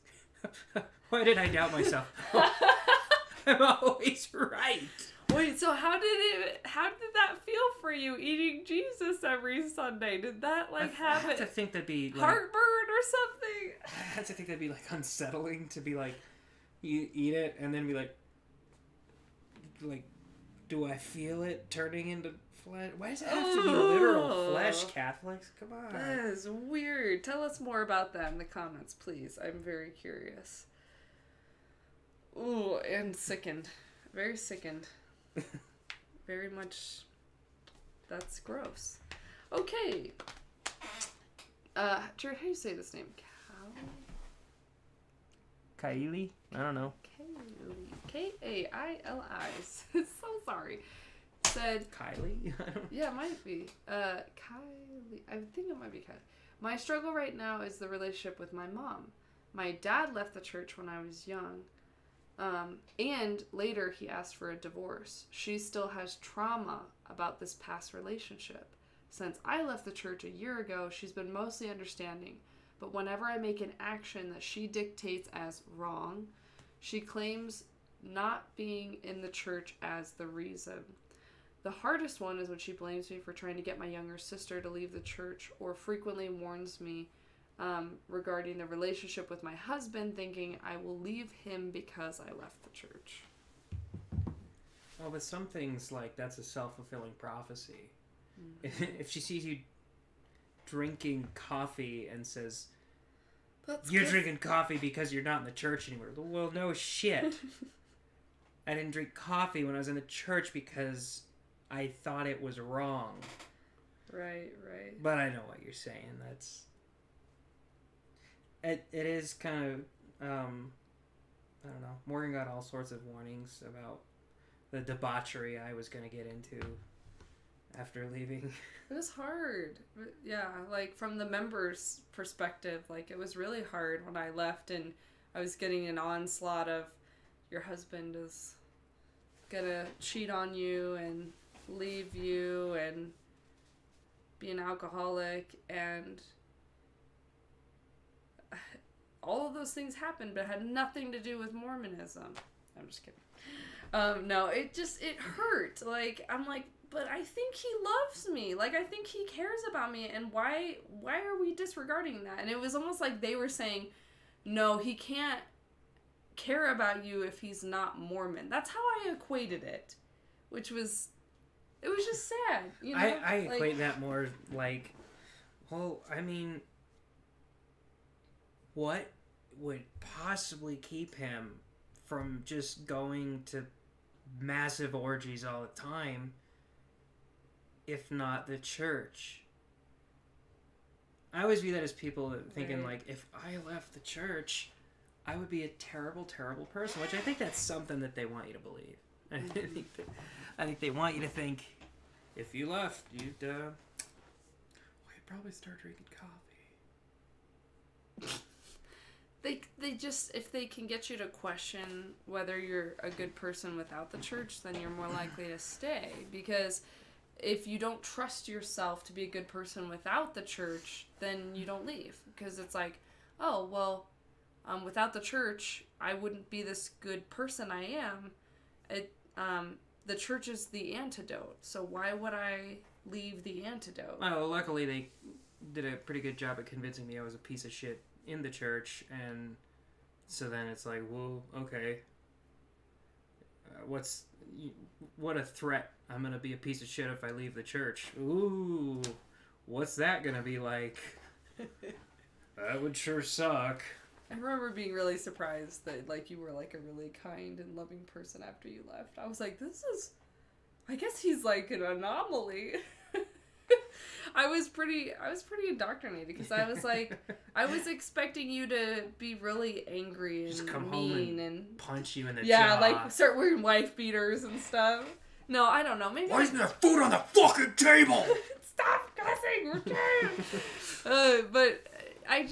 Why did I doubt myself? I'm always right. Wait, so how did that feel for you, eating Jesus every Sunday? Did that, I have to think that'd be, heartburn or something? I have to think that'd be, unsettling to be, you eat it and then be like, do I feel it turning into flesh? Why does it have to be literal flesh, Catholics? Come on. That is weird. Tell us more about that in the comments, please. I'm very curious. Ooh, and sickened. Very sickened. Very much. That's gross. Okay. Jared, how do you say this name? Kylie? I don't know. Kaili. So sorry. Said Kylie? Yeah, it might be. Kylie. I think it might be Kylie. My struggle right now is the relationship with my mom. My dad left the church when I was young. And later he asked for a divorce. She still has trauma about this past relationship. Since I left the church a year ago, she's been mostly understanding. But whenever I make an action that she dictates as wrong, she claims not being in the church as the reason. The hardest one is when she blames me for trying to get my younger sister to leave the church, or frequently warns me regarding the relationship with my husband, thinking I will leave him because I left the church. Well, with some things, like, that's a self-fulfilling prophecy. If she sees you drinking coffee and says, you're drinking coffee because you're not in the church anymore. Well, no shit. I didn't drink coffee when I was in the church because I thought it was wrong. Right. But I know what you're saying. It is kind of, I don't know. Morgan got all sorts of warnings about the debauchery I was going to get into after leaving. It was hard. Yeah, like from the members' perspective, like it was really hard when I left and I was getting an onslaught of your husband is gonna cheat on you and leave you and be an alcoholic, and all of those things happened but had nothing to do with Mormonism. I'm just kidding. No, it hurt. Like, I'm like, but I think he loves me. Like, I think he cares about me. And why are we disregarding that? And it was almost like they were saying, no, he can't care about you if he's not Mormon. That's how I equated it. Which was, it was just sad. You know? I equate that more like, well, I mean, what would possibly keep him from just going to massive orgies all the time, if not the church? I always view that as people thinking, right, like, if I left the church, I would be a terrible, terrible person, which I think that's something that they want you to believe. I think they want you to think, if you left, you'd probably start drinking coffee. They just, if they can get you to question whether you're a good person without the church, then you're more likely to stay. Because if you don't trust yourself to be a good person without the church, then you don't leave. Because it's like, oh, well, without the church, I wouldn't be this good person I am. The church is the antidote. So why would I leave the antidote? Well, luckily they did a pretty good job at convincing me I was a piece of shit in the church, and so then it's like, well, okay, what a threat. I'm gonna be a piece of shit if I leave the church. Ooh, what's that gonna be like? That would sure suck. I remember being really surprised that, like, you were, like, a really kind and loving person after you left. I was like, I guess he's, like, an anomaly. I was pretty indoctrinated, because I was like, I was expecting you to be really angry and just come mean home and punch you in the jaw. Yeah, like, start wearing wife beaters and stuff. No, I don't know. Maybe why isn't there food on the fucking table? Stop cussing, okay? But I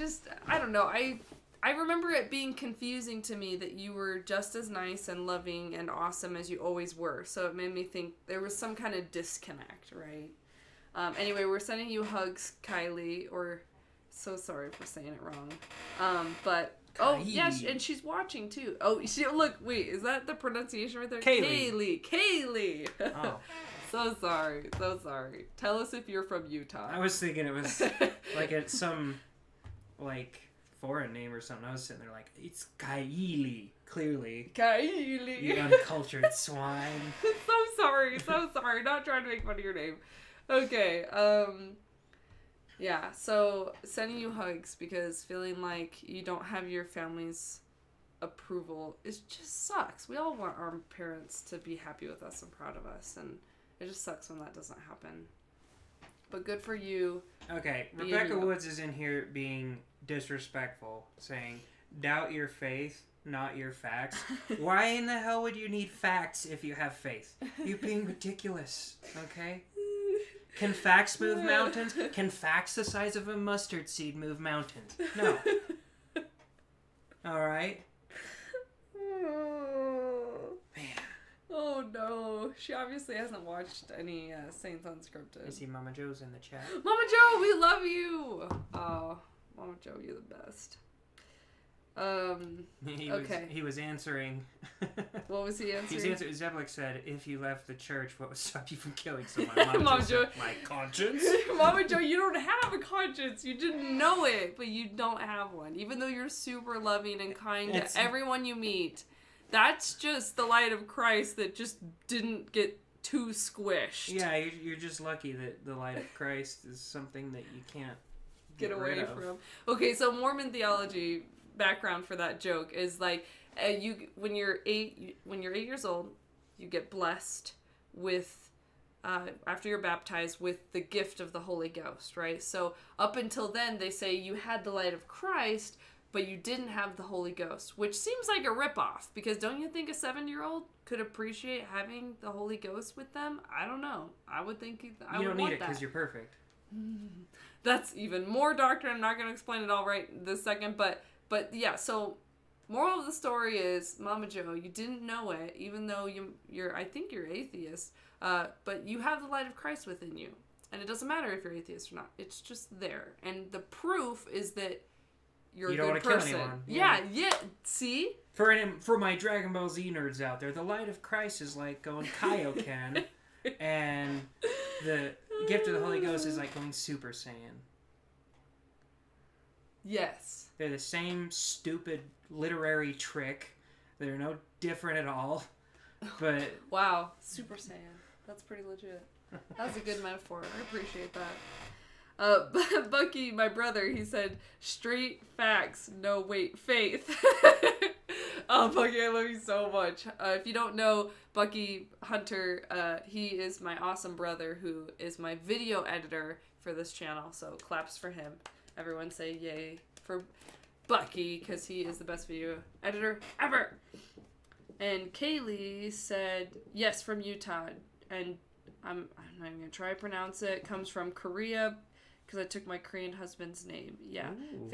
don't know. I remember it being confusing to me that you were just as nice and loving and awesome as you always were. So it made me think there was some kind of disconnect, right? Anyway, we're sending you hugs, Kylie, or so sorry for saying it wrong. But, oh, yeah, and she's watching, too. Oh, wait, is that the pronunciation right there? Kaylee. Oh. So sorry. Tell us if you're from Utah. I was thinking it was, like, some, like, foreign name or something. I was sitting there like, it's Kylie, clearly. Kylie. You uncultured swine. So sorry. Not trying to make fun of your name. Okay, yeah, so sending you hugs because feeling like you don't have your family's approval, it just sucks. We all want our parents to be happy with us and proud of us, and it just sucks when that doesn't happen. But good for you. Okay, Rebecca Woods is in here being disrespectful, saying, doubt your faith, not your facts. Why in the hell would you need facts if you have faith? You're being ridiculous, okay? Can facts move mountains? Can facts the size of a mustard seed move mountains? No. Alright? Man. Oh no. She obviously hasn't watched any Saints Unscripted. I see Mama Joe's in the chat. Mama Joe, we love you! Oh, Mama Joe, you're the best. He was answering. What was he answering? Zeblik said, if you left the church, what would stop you from killing someone? Mama Joe, my conscience. Mama Joe, you don't have a conscience. You didn't know it, but you don't have one. Even though you're super loving and kind to everyone you meet. That's just the light of Christ that just didn't get too squished. Yeah, you're just lucky that the light of Christ is something that you can't get away from. Okay, so Mormon theology background for that joke is like when you're 8 years old, you get blessed with after you're baptized with the gift of the Holy Ghost, right? So up until then, they say you had the light of Christ, but you didn't have the Holy Ghost, which seems like a ripoff, because don't you think a 7-year-old could appreciate having the Holy Ghost with them? I don't know. I would think I would want that. You don't need it because you're perfect. That's even more doctrine. I'm not going to explain it all right this second, but yeah, so moral of the story is, Mama Joe, you didn't know it, even though I think you're atheist, but you have the light of Christ within you. And it doesn't matter if you're atheist or not. It's just there. And the proof is that you're a good person. Kill anyone. Yeah, see? For my Dragon Ball Z nerds out there, the light of Christ is like going Kaioken, and the gift of the Holy Ghost is like going Super Saiyan. Yes. They're the same stupid literary trick. They're no different at all. But wow, Super Saiyan. That's pretty legit. That was a good metaphor. I appreciate that. Bucky, my brother, he said, straight facts, no wait, faith. Oh, Bucky, I love you so much. If you don't know Bucky Hunter, he is my awesome brother who is my video editor for this channel, so claps for him. Everyone say yay for Bucky, because he is the best video editor ever. And Kaylee said, yes, from Utah, and I'm not even going to try to pronounce it. Comes from Korea, because I took my Korean husband's name. Yeah. Ooh.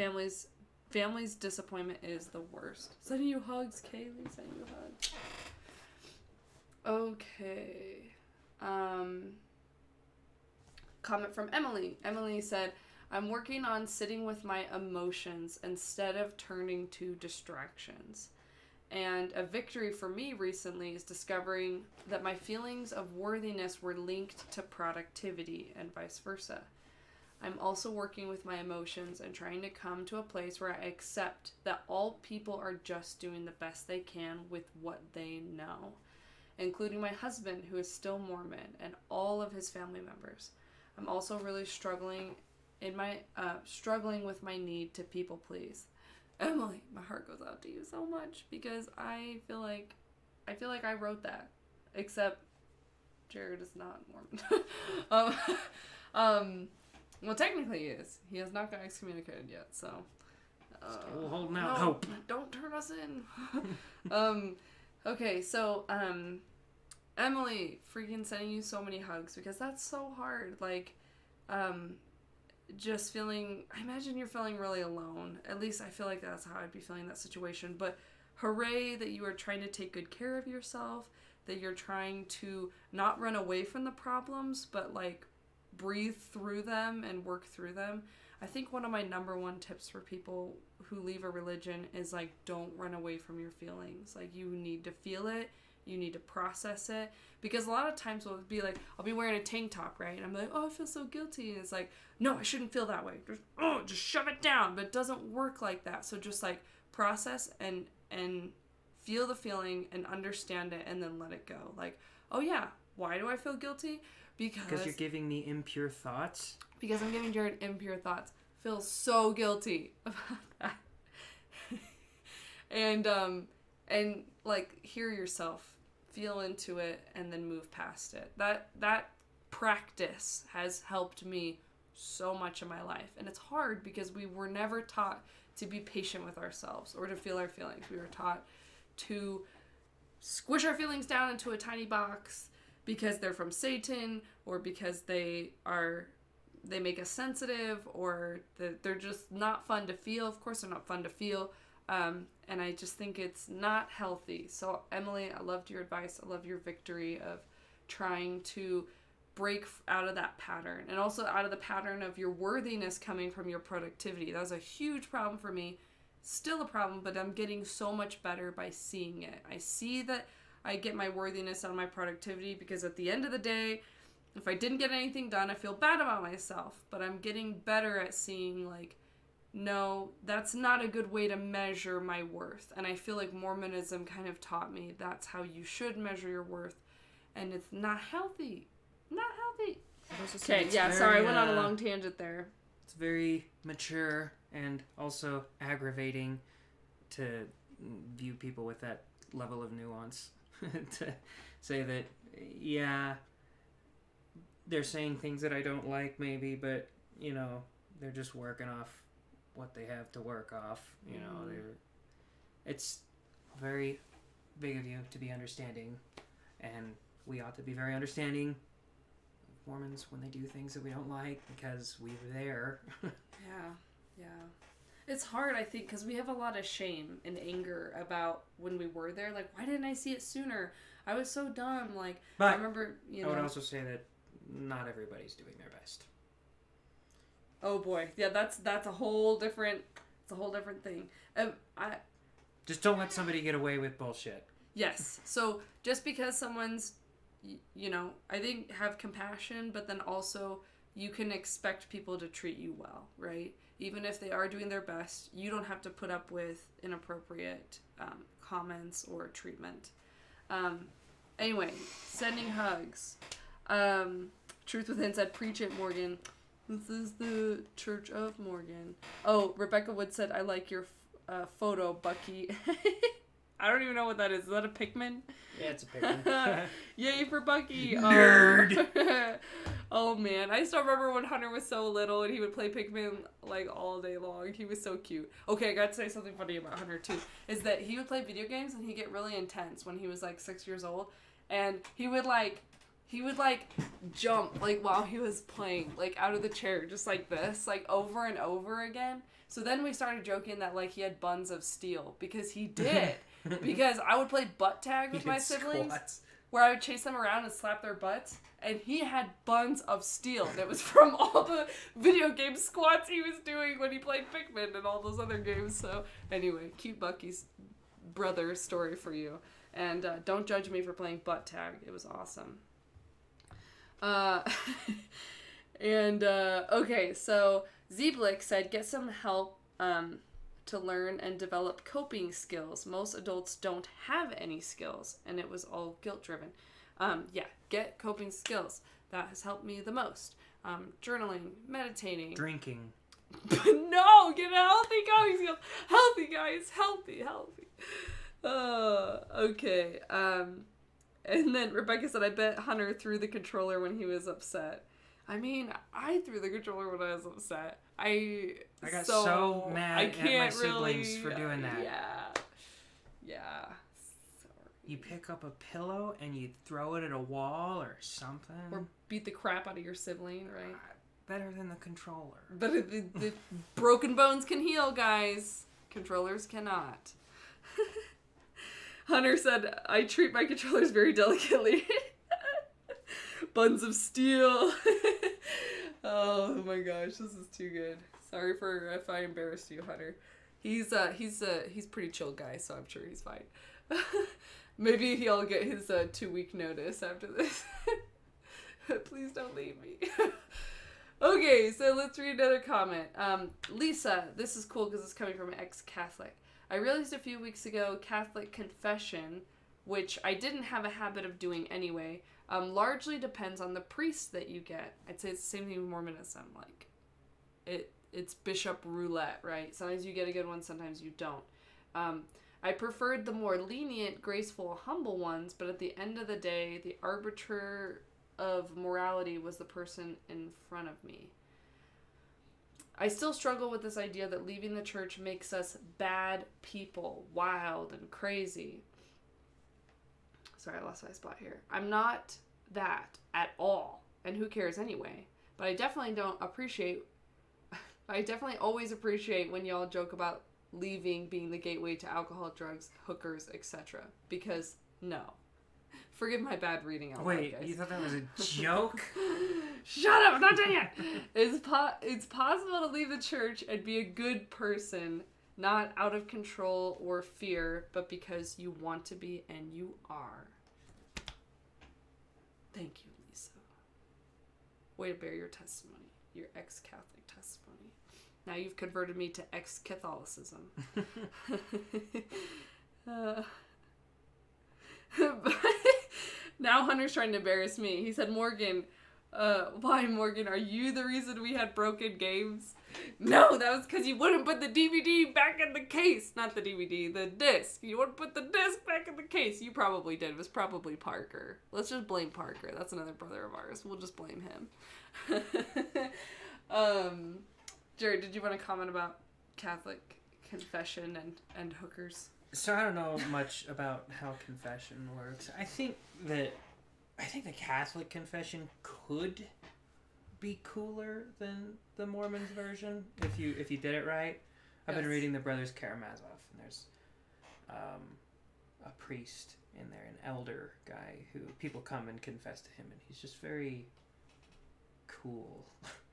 Family's disappointment is the worst. Sending you hugs, Kaylee. Sending you hugs. Okay. Comment from Emily. Emily said, I'm working on sitting with my emotions instead of turning to distractions. And a victory for me recently is discovering that my feelings of worthiness were linked to productivity and vice versa. I'm also working with my emotions and trying to come to a place where I accept that all people are just doing the best they can with what they know, including my husband, who is still Mormon, and all of his family members. I'm also really struggling with my need to people please. Emily, my heart goes out to you so much, because I feel like I wrote that, except Jared is not Mormon. Well, technically he is. He has not got excommunicated yet, so. Still holding out hope. Don't turn us in. Okay, so Emily, freaking sending you so many hugs, because that's so hard. Like, just feeling, I imagine you're feeling really alone. At least I feel like that's how I'd be feeling in that situation. But hooray that you are trying to take good care of yourself, that you're trying to not run away from the problems, but like breathe through them and work through them. I think one of my number one tips for people who leave a religion is like, don't run away from your feelings. Like, you need to feel it. You need to process it. Because a lot of times we'll be like, I'll be wearing a tank top, right? And I'm like, oh, I feel so guilty. And it's like, no, I shouldn't feel that way. Just shove it down. But it doesn't work like that. So just like process and feel the feeling and understand it, and then let it go. Like, oh yeah, why do I feel guilty? Because you're giving me impure thoughts? Because I'm giving Jared impure thoughts. Feel so guilty about that. And like, hear yourself. Feel into it and then move past it. That practice has helped me so much in my life. And it's hard because we were never taught to be patient with ourselves or to feel our feelings. We were taught to squish our feelings down into a tiny box because they're from Satan, or because they make us sensitive, or they're just not fun to feel. Of course they're not fun to feel. And I just think it's not healthy. So Emily, I loved your advice. I love your victory of trying to break out of that pattern, and also out of the pattern of your worthiness coming from your productivity. That was a huge problem for me. still a problem, but I'm getting so much better by seeing it. I see that I get my worthiness on my productivity, because at the end of the day, if I didn't get anything done, I feel bad about myself. But I'm getting better at seeing, like, no, that's not a good way to measure my worth. And I feel like Mormonism kind of taught me that's how you should measure your worth. And it's not healthy. Not healthy. Okay, yeah, sorry, I went on a long tangent there. It's very mature and also aggravating to view people with that level of nuance. To say that, yeah, they're saying things that I don't like maybe, but, you know, they're just working off what they have to work off. You know, it's very big of you to be understanding, and we ought to be very understanding of Mormons when they do things that we don't like, because we were there. Yeah. It's hard, I think, because we have a lot of shame and anger about when we were there. Like, why didn't I see it sooner? I was so dumb. Like, but I remember, I would also say that not everybody's doing their best. Oh boy, yeah, that's a whole different. It's a whole different thing. I just don't let somebody get away with bullshit. Yes. So just because someone's, I think have compassion, but then also you can expect people to treat you well, right? Even if they are doing their best, you don't have to put up with inappropriate comments or treatment. Anyway, sending hugs. Truth Within said, preach it, Morgan. This is the Church of Morgan. Oh, Rebecca Wood said, I like your photo, Bucky. I don't even know what that is. Is that a Pikmin? Yeah, it's a Pikmin. Yay for Bucky. Nerd. Oh, man. I still remember when Hunter was so little and he would play Pikmin like all day long. He was so cute. Okay, I got to say something funny about Hunter too. Is that he would play video games and he'd get really intense when he was like 6 years old. And he would jump like while he was playing, like out of the chair, just like this, like over and over again. So then we started joking that like he had buns of steel, because he did. Because I would play butt tag with my siblings, squats, where I would chase them around and slap their butts, and he had buns of steel. And it was from all the video game squats he was doing when he played Pikmin and all those other games. So anyway, cute Bucky's brother story for you. And don't judge me for playing butt tag. It was awesome. Okay, so Zeblick said, get some help to learn and develop coping skills. Most adults don't have any skills, and it was all guilt-driven. Get coping skills. That has helped me the most. Journaling, meditating. Drinking. No, get a healthy coping skills. Healthy, guys. Healthy. Okay. And then Rebecca said, I bet Hunter threw the controller when he was upset. I mean, I threw the controller when I was upset. I got so mad at my siblings for doing that. Yeah. Sorry. You pick up a pillow and you throw it at a wall or something. Or beat the crap out of your sibling, right? Better than the controller. But the broken bones can heal, guys. Controllers cannot. Hunter said, I treat my controllers very delicately. Buns of steel. Oh my gosh, this is too good. Sorry for if I embarrassed you, Hunter. He's pretty chill guy, so I'm sure he's fine. Maybe he'll get his 2-week notice after this. Please don't leave me. Okay, so let's read another comment. Lisa, this is cool because it's coming from an ex-Catholic. I realized a few weeks ago Catholic confession, which I didn't have a habit of doing anyway, largely depends on the priest that you get. I'd say it's the same thing with Mormonism. Like, it's bishop roulette, right? Sometimes you get a good one, sometimes you don't. I preferred the more lenient, graceful, humble ones, but at the end of the day, the arbiter of morality was the person in front of me. I still struggle with this idea that leaving the church makes us bad people, wild and crazy. Sorry, I lost my spot here. I'm not that at all, and who cares anyway? But I definitely always appreciate when y'all joke about leaving being the gateway to alcohol, drugs, hookers, etc. Because no. Forgive my bad reading out loud, guys. You thought that was a joke? Shut up, I'm not done yet! It's possible to leave the church and be a good person Not out of control or fear, but because you want to be and you are. Thank you, Lisa. Way to bear your testimony, your ex-Catholic testimony. Now you've converted me to ex-Catholicism. But now Hunter's trying to embarrass me. He said, Morgan, why, Morgan, are you the reason we had broken games? No, that was because you wouldn't put the DVD back in the case. Not the DVD, the disc. You wouldn't put the disc back in the case. You probably did. It was probably Parker. Let's just blame Parker. That's another brother of ours. We'll just blame him. Jared, did you want to comment about Catholic confession and hookers? So I don't know much about how confession works. I think the Catholic confession could be cooler than the Mormons version if you did it right. I've been reading the Brothers Karamazov, and there's a priest in there, an elder guy who people come and confess to him, and he's just very cool.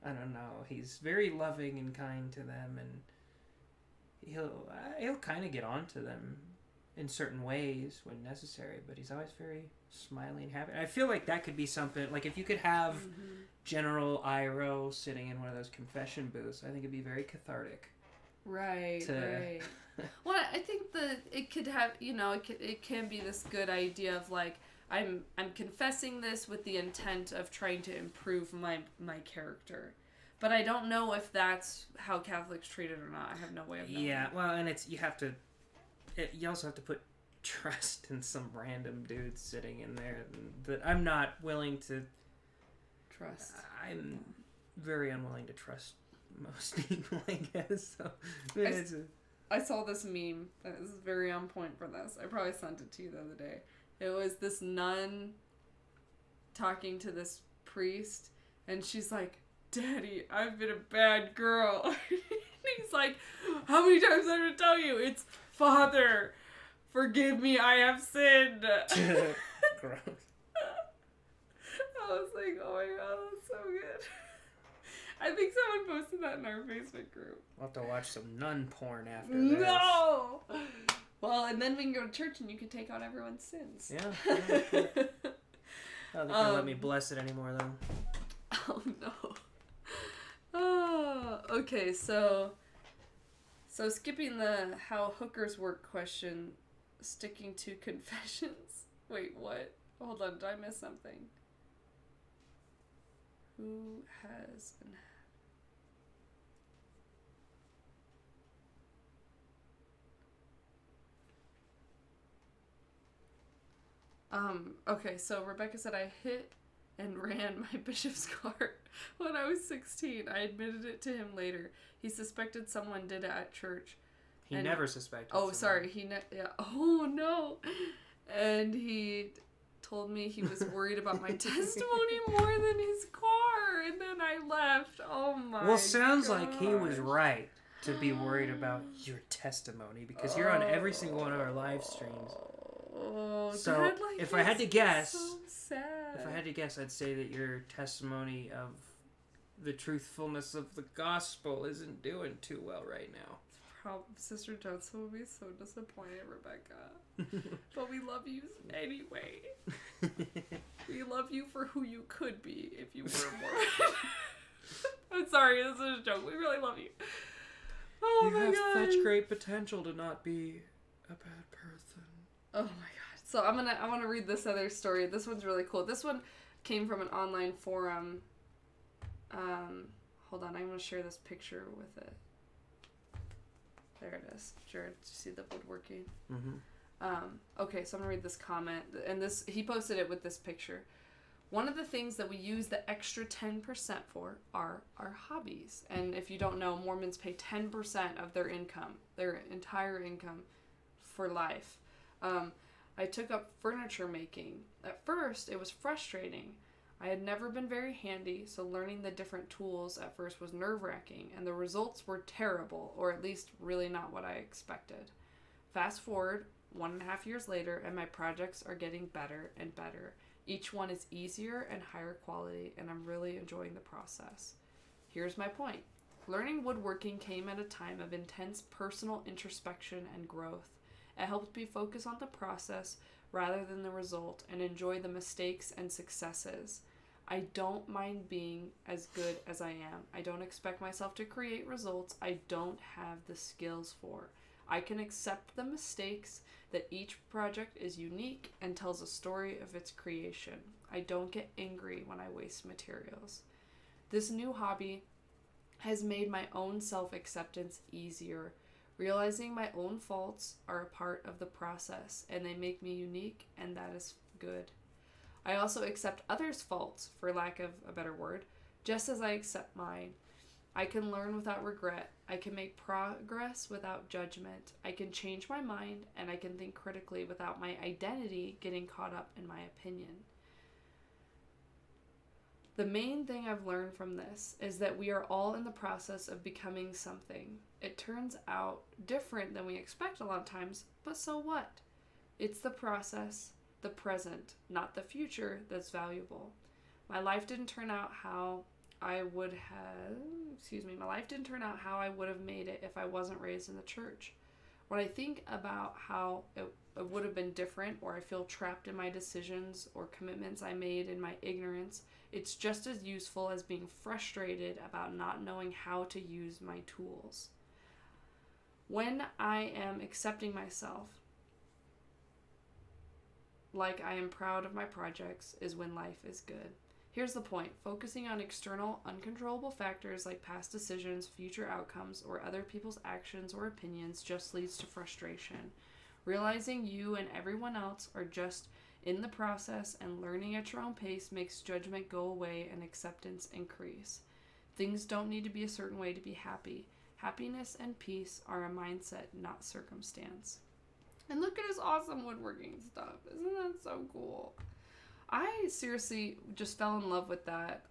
I don't know. He's very loving and kind to them, and he'll kind of get on to them in certain ways when necessary, but he's always very smiling and happy. I feel like that could be something, like if you could have General Iroh sitting in one of those confession booths, I think it'd be very cathartic. Right. Well, I think it could have, it can be this good idea of like, I'm confessing this with the intent of trying to improve my character. But I don't know if that's how Catholics treat it or not. I have no way of knowing. Yeah, well, and you also have to put trust in some random dude sitting in there that I'm not willing to trust. I'm very unwilling to trust most people, I guess. So I saw this meme that is very on point for this. I probably sent it to you the other day. It was this nun talking to this priest, and she's like, Daddy, I've been a bad girl. And he's like, how many times do I have to tell you? It's Father, forgive me, I have sinned. Gross. I was like, oh my god, that's so good. I think someone posted that in our Facebook group. I'll have to watch some nun porn after this. No! Well, and then we can go to church and you can take out everyone's sins. Yeah. Cool. I don't think they'll let me bless it anymore, though. Oh, no. Oh, okay, so skipping the how hookers work question, sticking to confessions. Wait, what? Hold on, did I miss something? Who has an... Okay, so Rebecca said I hit and ran my bishop's cart when I was 16. I admitted it to him later. He suspected someone did it at church. He never suspected someone. Sorry. Yeah. Oh, no. And he told me he was worried about my testimony more than his car. And then I left. Oh, my Well, sounds like he was right to be worried about your testimony because you're on every single one of our live streams. Oh, so Dad, if I had to guess, so sad. If I had to guess, I'd say that your testimony of the truthfulness of the gospel isn't doing too well right now. Sister Johnson will be so disappointed, Rebecca. But we love you anyway. We love you for who you could be if you were more. I'm sorry, this is a joke. We really love you. Oh my god. You have such great potential to not be a bad person. Oh my god. So I want to read this other story. This one's really cool. This one came from an online forum. Hold on, I'm going to share this picture with it. There it is. Jared, did you see the woodworking? Mm-hmm. Okay, so I'm going to read this comment. And he posted it with this picture. One of the things that we use the extra 10% for are our hobbies. And if you don't know, Mormons pay 10% of their income, their entire income, for life. I took up furniture making. At first, it was frustrating. I had never been very handy, so learning the different tools at first was nerve-wracking, and the results were terrible, or at least really not what I expected. Fast forward 1.5 years later, and my projects are getting better and better. Each one is easier and higher quality, and I'm really enjoying the process. Here's my point. Learning woodworking came at a time of intense personal introspection and growth. It helped me focus on the process rather than the result and enjoy the mistakes and successes. I don't mind being as good as I am. I don't expect myself to create results I don't have the skills for. I can accept the mistakes, that each project is unique and tells a story of its creation. I don't get angry when I waste materials. This new hobby has made my own self-acceptance easier. Realizing my own faults are a part of the process, and they make me unique, and that is good. I also accept others' faults, for lack of a better word, just as I accept mine. I can learn without regret. I can make progress without judgment. I can change my mind, and I can think critically without my identity getting caught up in my opinion. The main thing I've learned from this is that we are all in the process of becoming something. It turns out different than we expect a lot of times, but so what? It's the process, the present, not the future, that's valuable. My life didn't turn out how I would have made it if I wasn't raised in the church. When I think about how it would have been different, or I feel trapped in my decisions or commitments I made in my ignorance, it's just as useful as being frustrated about not knowing how to use my tools. When I am accepting myself, like I am proud of my projects, is when life is good. Here's the point. Focusing on external, uncontrollable factors like past decisions, future outcomes, or other people's actions or opinions just leads to frustration. Realizing you and everyone else are just in the process and learning at your own pace makes judgment go away and acceptance increase. Things don't need to be a certain way to be happy. Happiness and peace are a mindset, not circumstance. And look at his awesome woodworking stuff. Isn't that so cool? I seriously just fell in love with that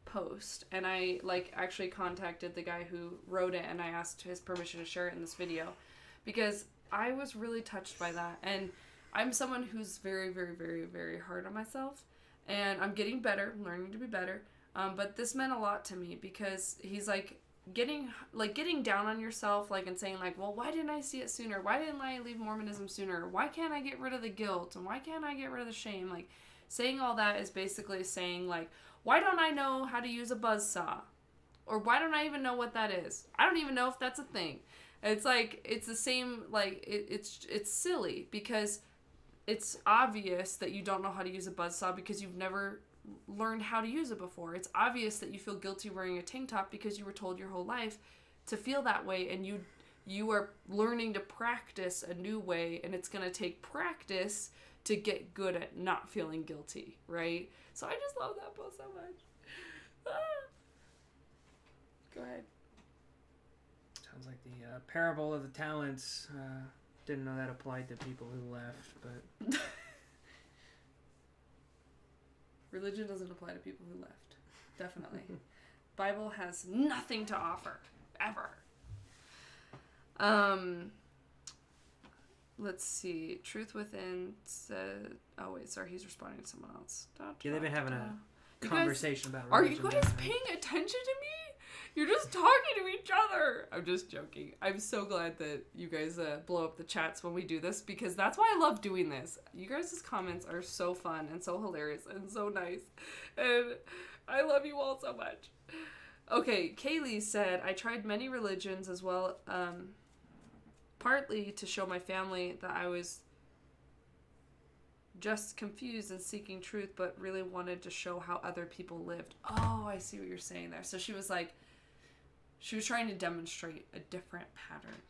post, and I actually contacted the guy who wrote it, and I asked his permission to share it in this video because I was really touched by that. And I'm someone who's very, very, very, very hard on myself, and I'm getting better, learning to be better. But this meant a lot to me because he's getting down on yourself, and saying well, why didn't I see it sooner? Why didn't I leave Mormonism sooner? Why can't I get rid of the guilt? And why can't I get rid of the shame? Saying all that is basically saying why don't I know how to use a buzzsaw? Or why don't I even know what that is? I don't even know if that's a thing. It's it's the same, it's silly because it's obvious that you don't know how to use a buzzsaw because you've never learned how to use it before. It's obvious that you feel guilty wearing a tank top because you were told your whole life to feel that way, and you are learning to practice a new way, and it's going to take practice to get good at not feeling guilty, right? So I just love that post so much. Go ahead. Sounds like the parable of the talents. Didn't know that applied to people who left, but religion doesn't apply to people who left. Definitely. Bible has nothing to offer. Ever. Let's see. Truth Within said... Oh, wait. Sorry. He's responding to someone else. Yeah, they've been having a conversation about religion. Are you guys paying attention to me? You're just talking to each other. I'm just joking. I'm so glad that you guys blow up the chats when we do this because that's why I love doing this. You guys' comments are so fun and so hilarious and so nice. And I love you all so much. Okay, Kaylee said, I tried many religions as well, partly to show my family that I was just confused and seeking truth, but really wanted to show how other people lived. Oh, I see what you're saying there. So she was trying to demonstrate a different pattern.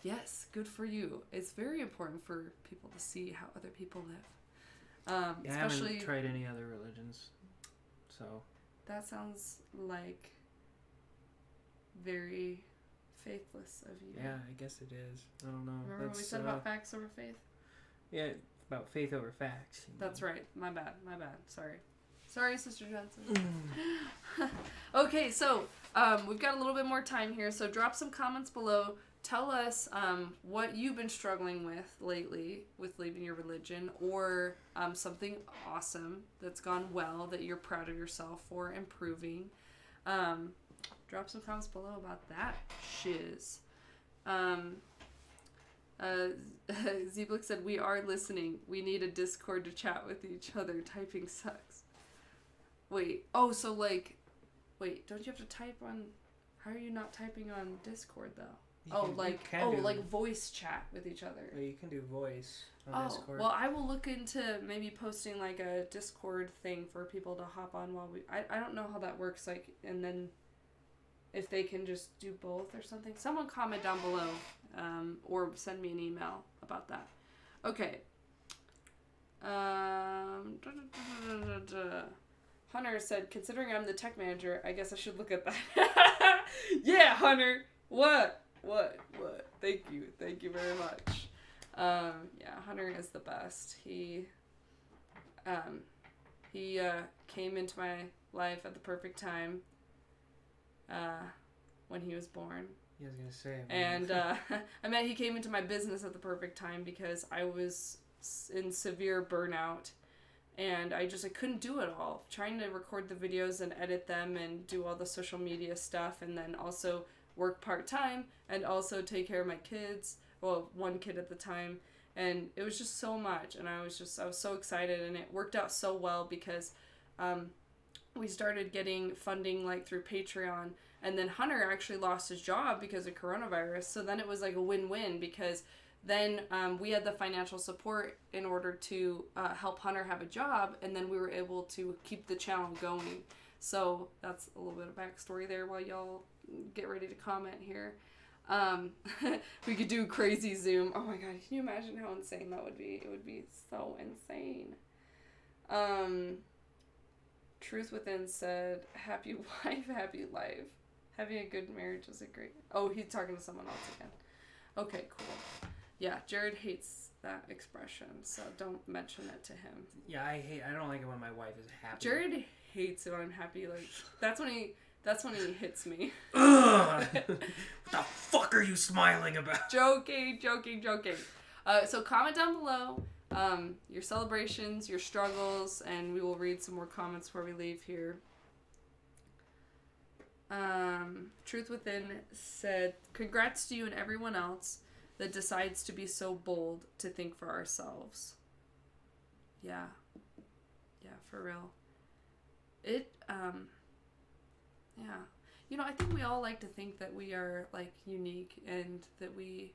Yes, good for you. It's very important for people to see how other people live. Yeah, especially, I haven't tried any other religions, so... That sounds very faithless of you. Yeah, I guess it is. I don't know. Remember what we said about facts over faith? Yeah, about faith over facts. That's right. My bad. Sorry, Sister Johnson. Okay, so we've got a little bit more time here, so drop some comments below. Tell us what you've been struggling with lately with leaving your religion, or something awesome that's gone well that you're proud of yourself for improving. Drop some comments below about that shiz. Zeblik said, we are listening. We need a Discord to chat with each other. Typing sucks. Wait. Oh, so like... Wait, don't you have to type on... How are you not typing on Discord, though? Like voice chat with each other. Well, you can do voice on Discord. Well, I will look into maybe posting like a Discord thing for people to hop on while we... I don't know how that works, like, and then if they can just do both or something. Someone comment down below, or send me an email about that. Okay. Hunter said, considering I'm the tech manager, I guess I should look at that. Yeah, Hunter. What? Thank you very much. Yeah, Hunter is the best. He came into my life at the perfect time, when he was born. Yeah, I was gonna say. And he came into my business at the perfect time because I was in severe burnout. And I couldn't do it all. Trying to record the videos and edit them and do all the social media stuff, and then also work part-time and also take care of my kids. Well, one kid at the time. And it was just so much. And I was so excited, and it worked out so well because we started getting funding like through Patreon. And then Hunter actually lost his job because of coronavirus. So then it was like a win-win because... Then we had the financial support in order to help Hunter have a job, and then we were able to keep the channel going. So that's a little bit of backstory there while y'all get ready to comment here. We could do crazy Zoom. Oh my god, can you imagine how insane that would be? It would be so insane. Truth Within said, happy wife, happy life. Having a good marriage is a great... Oh, he's talking to someone else again. Okay, cool. Yeah, Jared hates that expression, so don't mention it to him. Yeah, I don't like it when my wife is happy. Jared hates it when I'm happy. Like, that's when he hits me. Ugh! What the fuck are you smiling about? Joking. So comment down below your celebrations, your struggles, and we will read some more comments before we leave here. Truth Within said, congrats to you and everyone else that decides to be so bold to think for ourselves. Yeah, for real. Yeah. I think we all like to think that we are, like, unique and that we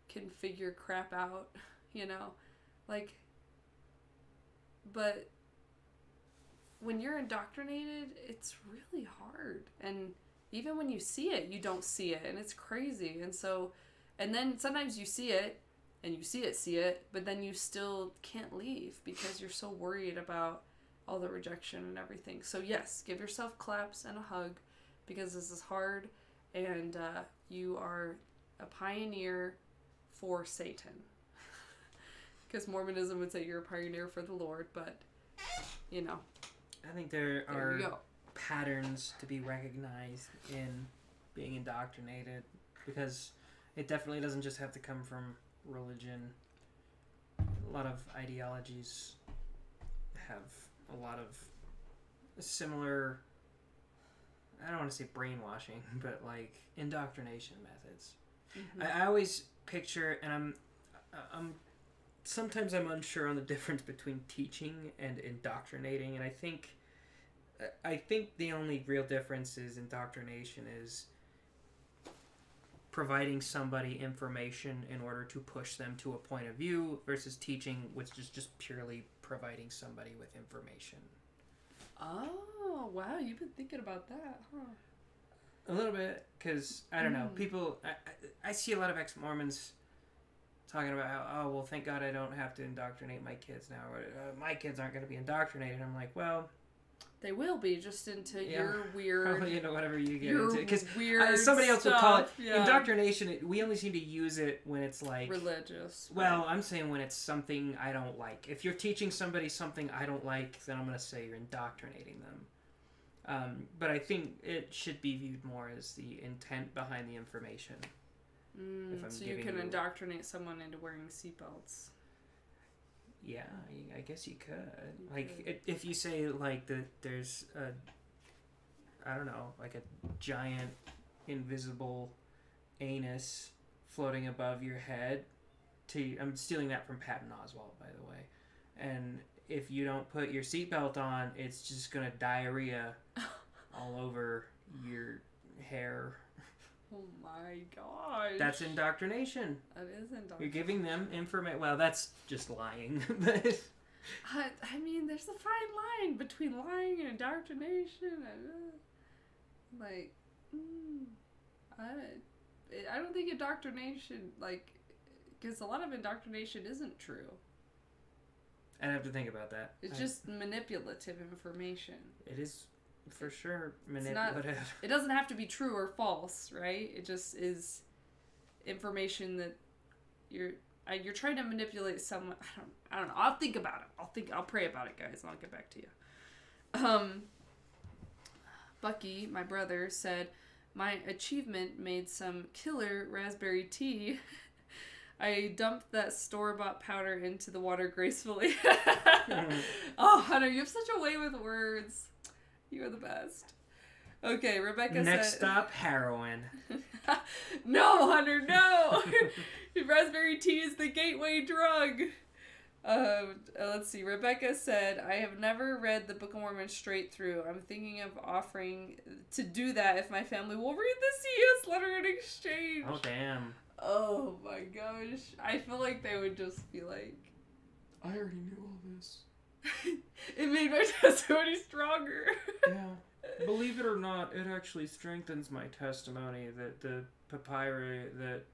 can figure crap out, like, but when you're indoctrinated, it's really hard. And even when you see it, you don't see it, and it's crazy. And then sometimes you see it, and you see it, but then you still can't leave because you're so worried about all the rejection and everything. So yes, give yourself claps and a hug because this is hard, and you are a pioneer for Satan. Because Mormonism would say you're a pioneer for the Lord, but, I think there are patterns to be recognized in being indoctrinated, because it definitely doesn't just have to come from religion. A lot of ideologies have a lot of similar, I don't want to say brainwashing, but like indoctrination methods. Mm-hmm. I always picture, and I'm sometimes I'm unsure on the difference between teaching and indoctrinating, and I think the only real difference is indoctrination is providing somebody information in order to push them to a point of view, versus teaching, which is just purely providing somebody with information. Oh, wow, you've been thinking about that, huh? A little bit, because, I don't know, people, I see a lot of ex-Mormons talking about how, oh, well, thank God I don't have to indoctrinate my kids now, or my kids aren't going to be indoctrinated. I'm like, well... They will be, just into your weird... Probably into whatever you get into. Because somebody else would call it indoctrination. We only seem to use it when it's like... religious. Well, I'm saying when it's something I don't like. If you're teaching somebody something I don't like, then I'm going to say you're indoctrinating them. But I think it should be viewed more as the intent behind the information. So you can indoctrinate someone into wearing seatbelts. Yeah, I guess you could. If you say, like, there's I don't know, like a giant invisible anus floating above your head. I'm stealing that from Patton Oswalt, by the way. And if you don't put your seatbelt on, it's just gonna diarrhea all over your hair. Oh my gosh. That's indoctrination. That is indoctrination. You're giving them information. Well, that's just lying. But I mean, there's a fine line between lying and indoctrination. Like, I don't think indoctrination, like, because a lot of indoctrination isn't true. I'd have to think about that. It's just manipulative information. It is, for sure, manipulative. It doesn't have to be true or false, right? It just is information that you're trying to manipulate someone. I don't know. I'll think about it. I'll pray about it, guys, and I'll get back to you. Bucky, my brother, said, my achievement made some killer raspberry tea. I dumped that store-bought powder into the water gracefully. Oh, Hunter, you have such a way with words. You are the best. Okay, Rebecca said... Next stop, heroin. No, Hunter, no! Raspberry tea is the gateway drug. Let's see. Rebecca said, I have never read the Book of Mormon straight through. I'm thinking of offering to do that if my family will read the CS letter in exchange. Oh, damn. Oh my gosh. I feel like they would just be like, I already knew all this. It made my testimony stronger. Yeah. Believe it or not, it actually strengthens my testimony that the papyri that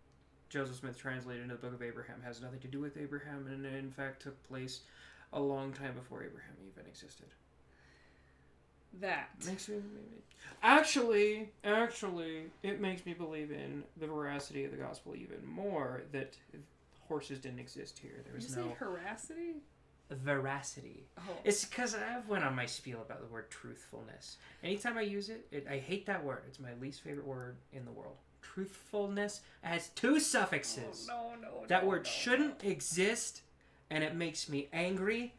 Joseph Smith translated into the Book of Abraham has nothing to do with Abraham, and in fact took place a long time before Abraham even existed. That makes me actually it makes me believe in the veracity of the gospel even more, that horses didn't exist here. There was no veracity. Oh. It's because I've went on my spiel about the word truthfulness. Anytime I use it, I hate that word. It's my least favorite word in the world. Truthfulness has two suffixes. That word shouldn't exist, and it makes me angry.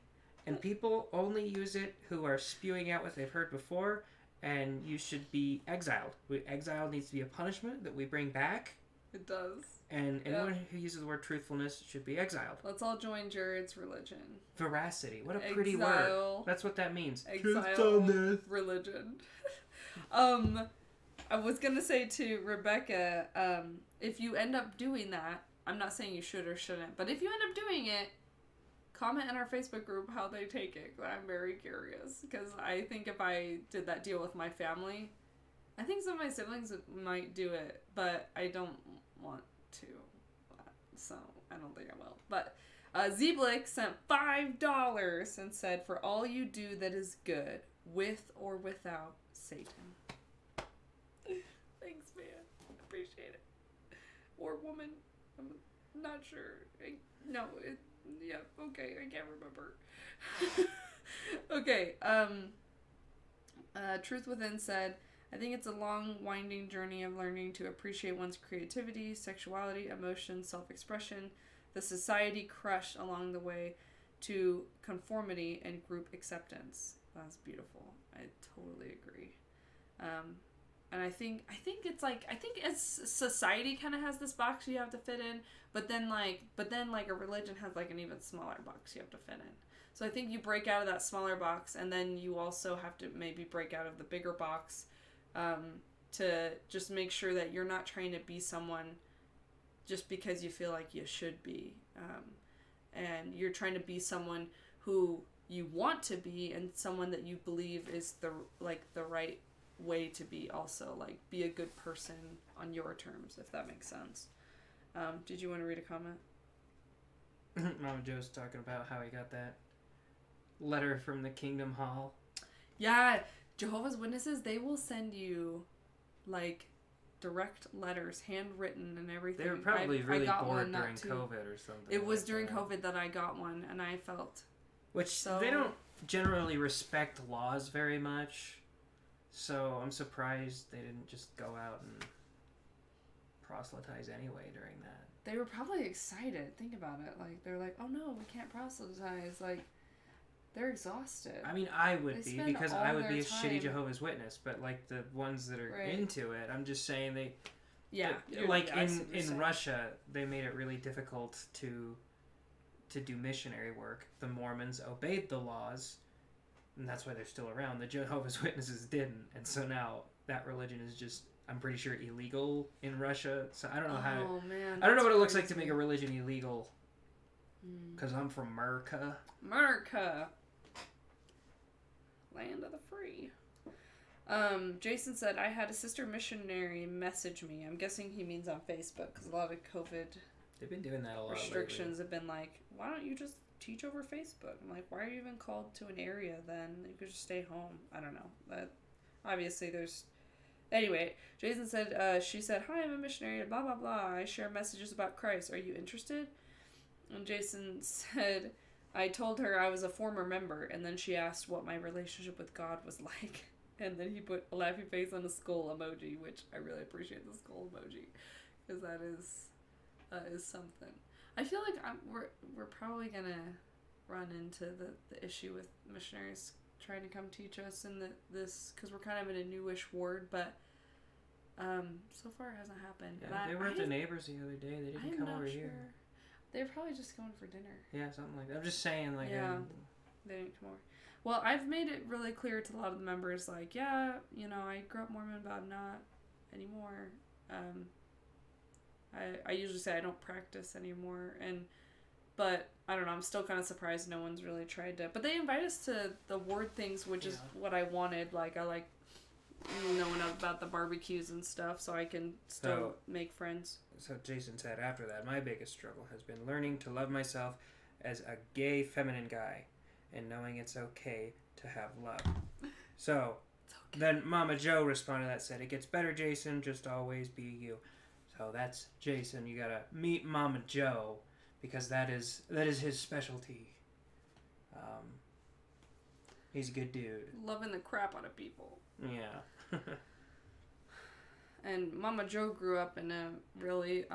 And people only use it who are spewing out what they've heard before, and you should be exiled. Exile needs to be a punishment that we bring back. It does. And anyone who uses the word truthfulness should be exiled. Let's all join Jared's religion. Veracity. What a pretty word. That's what that means. Exile religion. I was going to say to Rebecca, if you end up doing that, I'm not saying you should or shouldn't, but if you end up doing it, comment in our Facebook group how they take it. I'm very curious, because I think if I did that deal with my family, I think some of my siblings might do it, but I don't want to, so I don't think I will. But Zeblick sent $5 and said, for all you do that is good, with or without Satan. Thanks, man. Appreciate it. Or woman. I'm not sure. Yeah, okay, I can't remember. Okay, Truth Within said, I think it's a long, winding journey of learning to appreciate one's creativity, sexuality, emotion, self-expression, the society crush along the way to conformity and group acceptance. That's beautiful. I totally agree. And I think it's like, I think as society kind of has this box you have to fit in, but then a religion has like an even smaller box you have to fit in. So I think you break out of that smaller box, and then you also have to maybe break out of the bigger box, to just make sure that you're not trying to be someone just because you feel like you should be, and you're trying to be someone who you want to be, and someone that you believe is the right way to be. Also, like, be a good person on your terms, if that makes sense. Did you want to read a comment? Mama Joe's talking about how he got that letter from the Kingdom Hall. Yeah, Jehovah's Witnesses, they will send you like direct letters, handwritten and everything. They were probably really bored during COVID or something. It was during COVID that I got one, and I felt... They don't generally respect laws very much, so I'm surprised they didn't just go out and proselytize anyway during that. They were probably excited. Think about it. Like, they're like, oh no, we can't proselytize. Like, They're exhausted. I mean, I would be, because I would be a shitty Jehovah's Witness, but like the ones that are into it, I'm just saying they... Yeah. Like in Russia, they made it really difficult to do missionary work. The Mormons obeyed the laws, and that's why they're still around. The Jehovah's Witnesses didn't, and so now that religion is just, I'm pretty sure, illegal in Russia. So I don't know how. Oh man. I don't know what it looks like to make a religion illegal. Because I'm from America. America. Land of the free. Jason said, I had a sister missionary message me. I'm guessing he means on Facebook, because a lot of COVID They've been doing that a lot restrictions lately. Have been like, why don't you just teach over Facebook? I'm like, why are you even called to an area then? You could just stay home. I don't know. But obviously there's... Anyway, Jason said, she said, hi, I'm a missionary, blah, blah, blah. I share messages about Christ. Are you interested? And Jason said, I told her I was a former member, and then she asked what my relationship with God was like. And then he put a laughy face on a skull emoji, which I really appreciate the skull emoji, because that is something. I feel like we're probably gonna run into the issue with missionaries trying to come teach us in this, because we're kind of in a newish ward, but so far it hasn't happened. Yeah, they were at the neighbors the other day. They didn't come over here. They're probably just going for dinner. Yeah, something like that. I'm just saying, like... Yeah, they didn't come over. Well, I've made it really clear to a lot of the members, like, yeah, you know, I grew up Mormon, but I'm not anymore. I usually say I don't practice anymore, but I don't know, I'm still kind of surprised no one's really tried to. But they invite us to the ward things, which is what I wanted. Like, I like knowing about the barbecues and stuff, so I can still make friends. So Jason said after that, my biggest struggle has been learning to love myself as a gay feminine guy and knowing it's okay to have love. So then Mama Joe responded to that, said, it gets better, Jason, just always be you. So that's Jason. You gotta meet Mama Joe, because that is his specialty. He's a good dude. Loving the crap out of people. Yeah. And Mama Joe grew up in a really,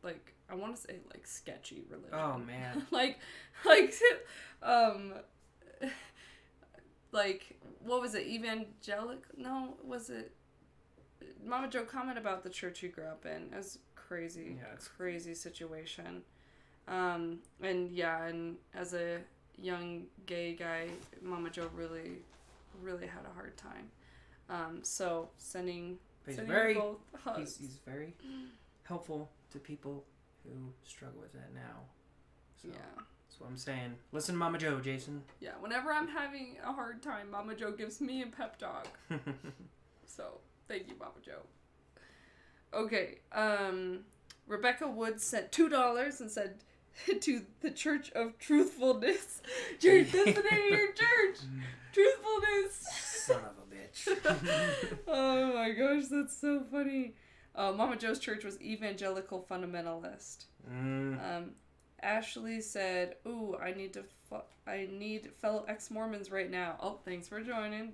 like, I want to say, like, sketchy religion. Oh, man. like, what was it, evangelical? No, was it? Mama Joe commented about the church you grew up in. It was crazy. Yeah, it's crazy situation. And as a young gay guy, Mama Joe really, really had a hard time. So sending both hugs. He's very helpful to people who struggle with that now. So, yeah. That's what I'm saying. Listen to Mama Joe, Jason. Yeah, whenever I'm having a hard time, Mama Joe gives me a pep talk. So, thank you, Mama Joe. Okay, Rebecca Woods sent $2 and said, to the Church of Truthfulness. Church, that's the name of your church. Truthfulness. Son of a bitch. Oh my gosh, that's so funny. Mama Joe's church was evangelical fundamentalist. Ashley said, "Ooh, I need fellow ex-Mormons right now." Oh, thanks for joining.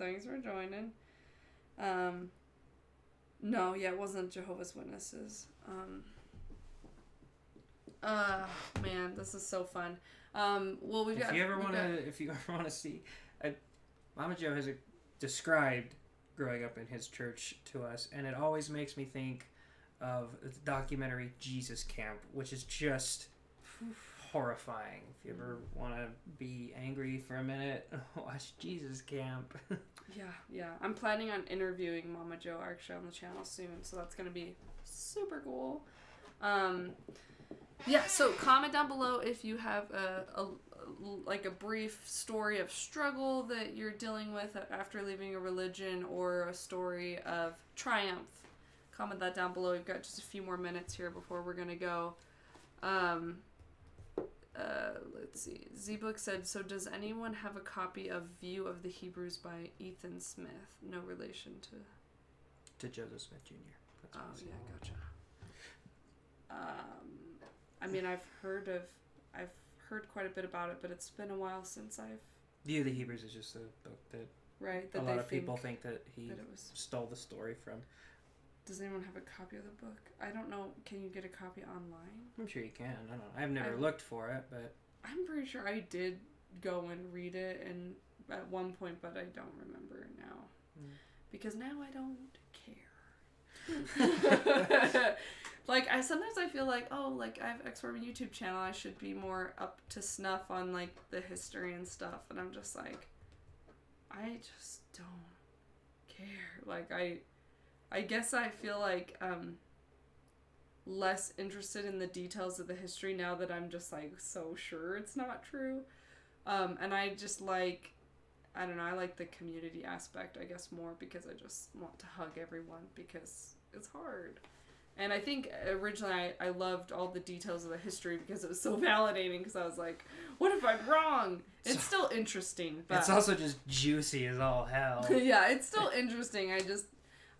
No, yeah, it wasn't Jehovah's Witnesses. Man, this is so fun. Well, if you ever want to see, Mama Joe has described growing up in his church to us, and it always makes me think of the documentary Jesus Camp, which is just horrifying. If you ever want to be angry for a minute, watch Jesus Camp. Yeah. I'm planning on interviewing Mama Joe actually on the channel soon, so that's gonna be super cool. Yeah, so comment down below if you have a brief story of struggle that you're dealing with after leaving a religion, or a story of triumph. Comment that down below. We've got just a few more minutes here before we're gonna go. Let's see. Z-Book said, so does anyone have a copy of View of the Hebrews by Ethan Smith? No relation to Joseph Smith Jr. That's yeah, gotcha. I mean, I've heard quite a bit about it, but it's been a while since I've... View of the Hebrews is just a book that... Right, that a lot of people think that he stole the story from. Does anyone have a copy of the book? I don't know. Can you get a copy online? I'm sure you can. I don't know. I've never looked for it, but... I'm pretty sure I did go and read it and at one point, but I don't remember now. Because now I don't care. Like, sometimes I feel like, oh, like, I have X-Form YouTube channel, I should be more up to snuff on, like, the history and stuff, and I'm just like, I just don't care. Like, I guess I feel like, less interested in the details of the history now that I'm just, like, so sure it's not true. And I just like, I don't know, I like the community aspect, I guess, more because I just want to hug everyone because it's hard. And I think originally I loved all the details of the history because it was so validating because I was like, what if I'm wrong? It's still interesting. But it's also just juicy as all hell. Yeah, it's still interesting. I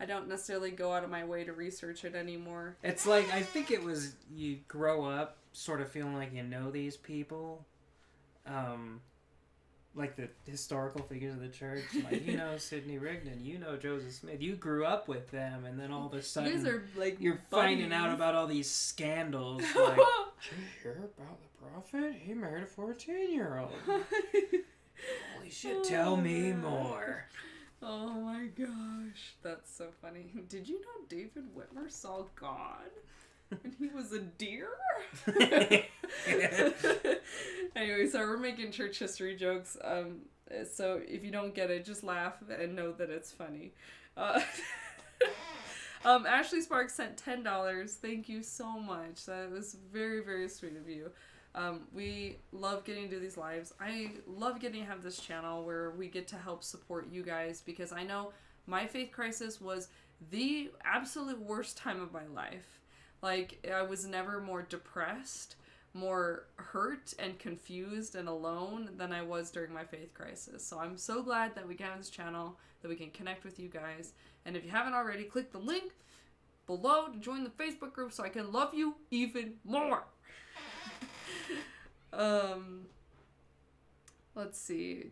don't necessarily go out of my way to research it anymore. It's like, I think it was, you grow up sort of feeling like you know these people. Like the historical figures of the church, like, you know, Sidney Rigdon, you know, Joseph Smith, you grew up with them, and then all of a sudden, you guys are, like, you're buddies. Finding out about all these scandals, like, did you hear about the prophet? He married a 14-year-old. Holy shit, tell me more. Oh my gosh, that's so funny. Did you know David Whitmer saw God? And he was a deer? Anyway, so we're making church history jokes. So if you don't get it, just laugh and know that it's funny. Ashley Sparks sent $10. Thank you so much. That was very, very sweet of you. We love getting to do these lives. I love getting to have this channel where we get to help support you guys because I know my faith crisis was the absolute worst time of my life. Like, I was never more depressed, more hurt and confused and alone than I was during my faith crisis. So I'm so glad that we can have this channel, that we can connect with you guys. And if you haven't already, click the link below to join the Facebook group so I can love you even more. Let's see.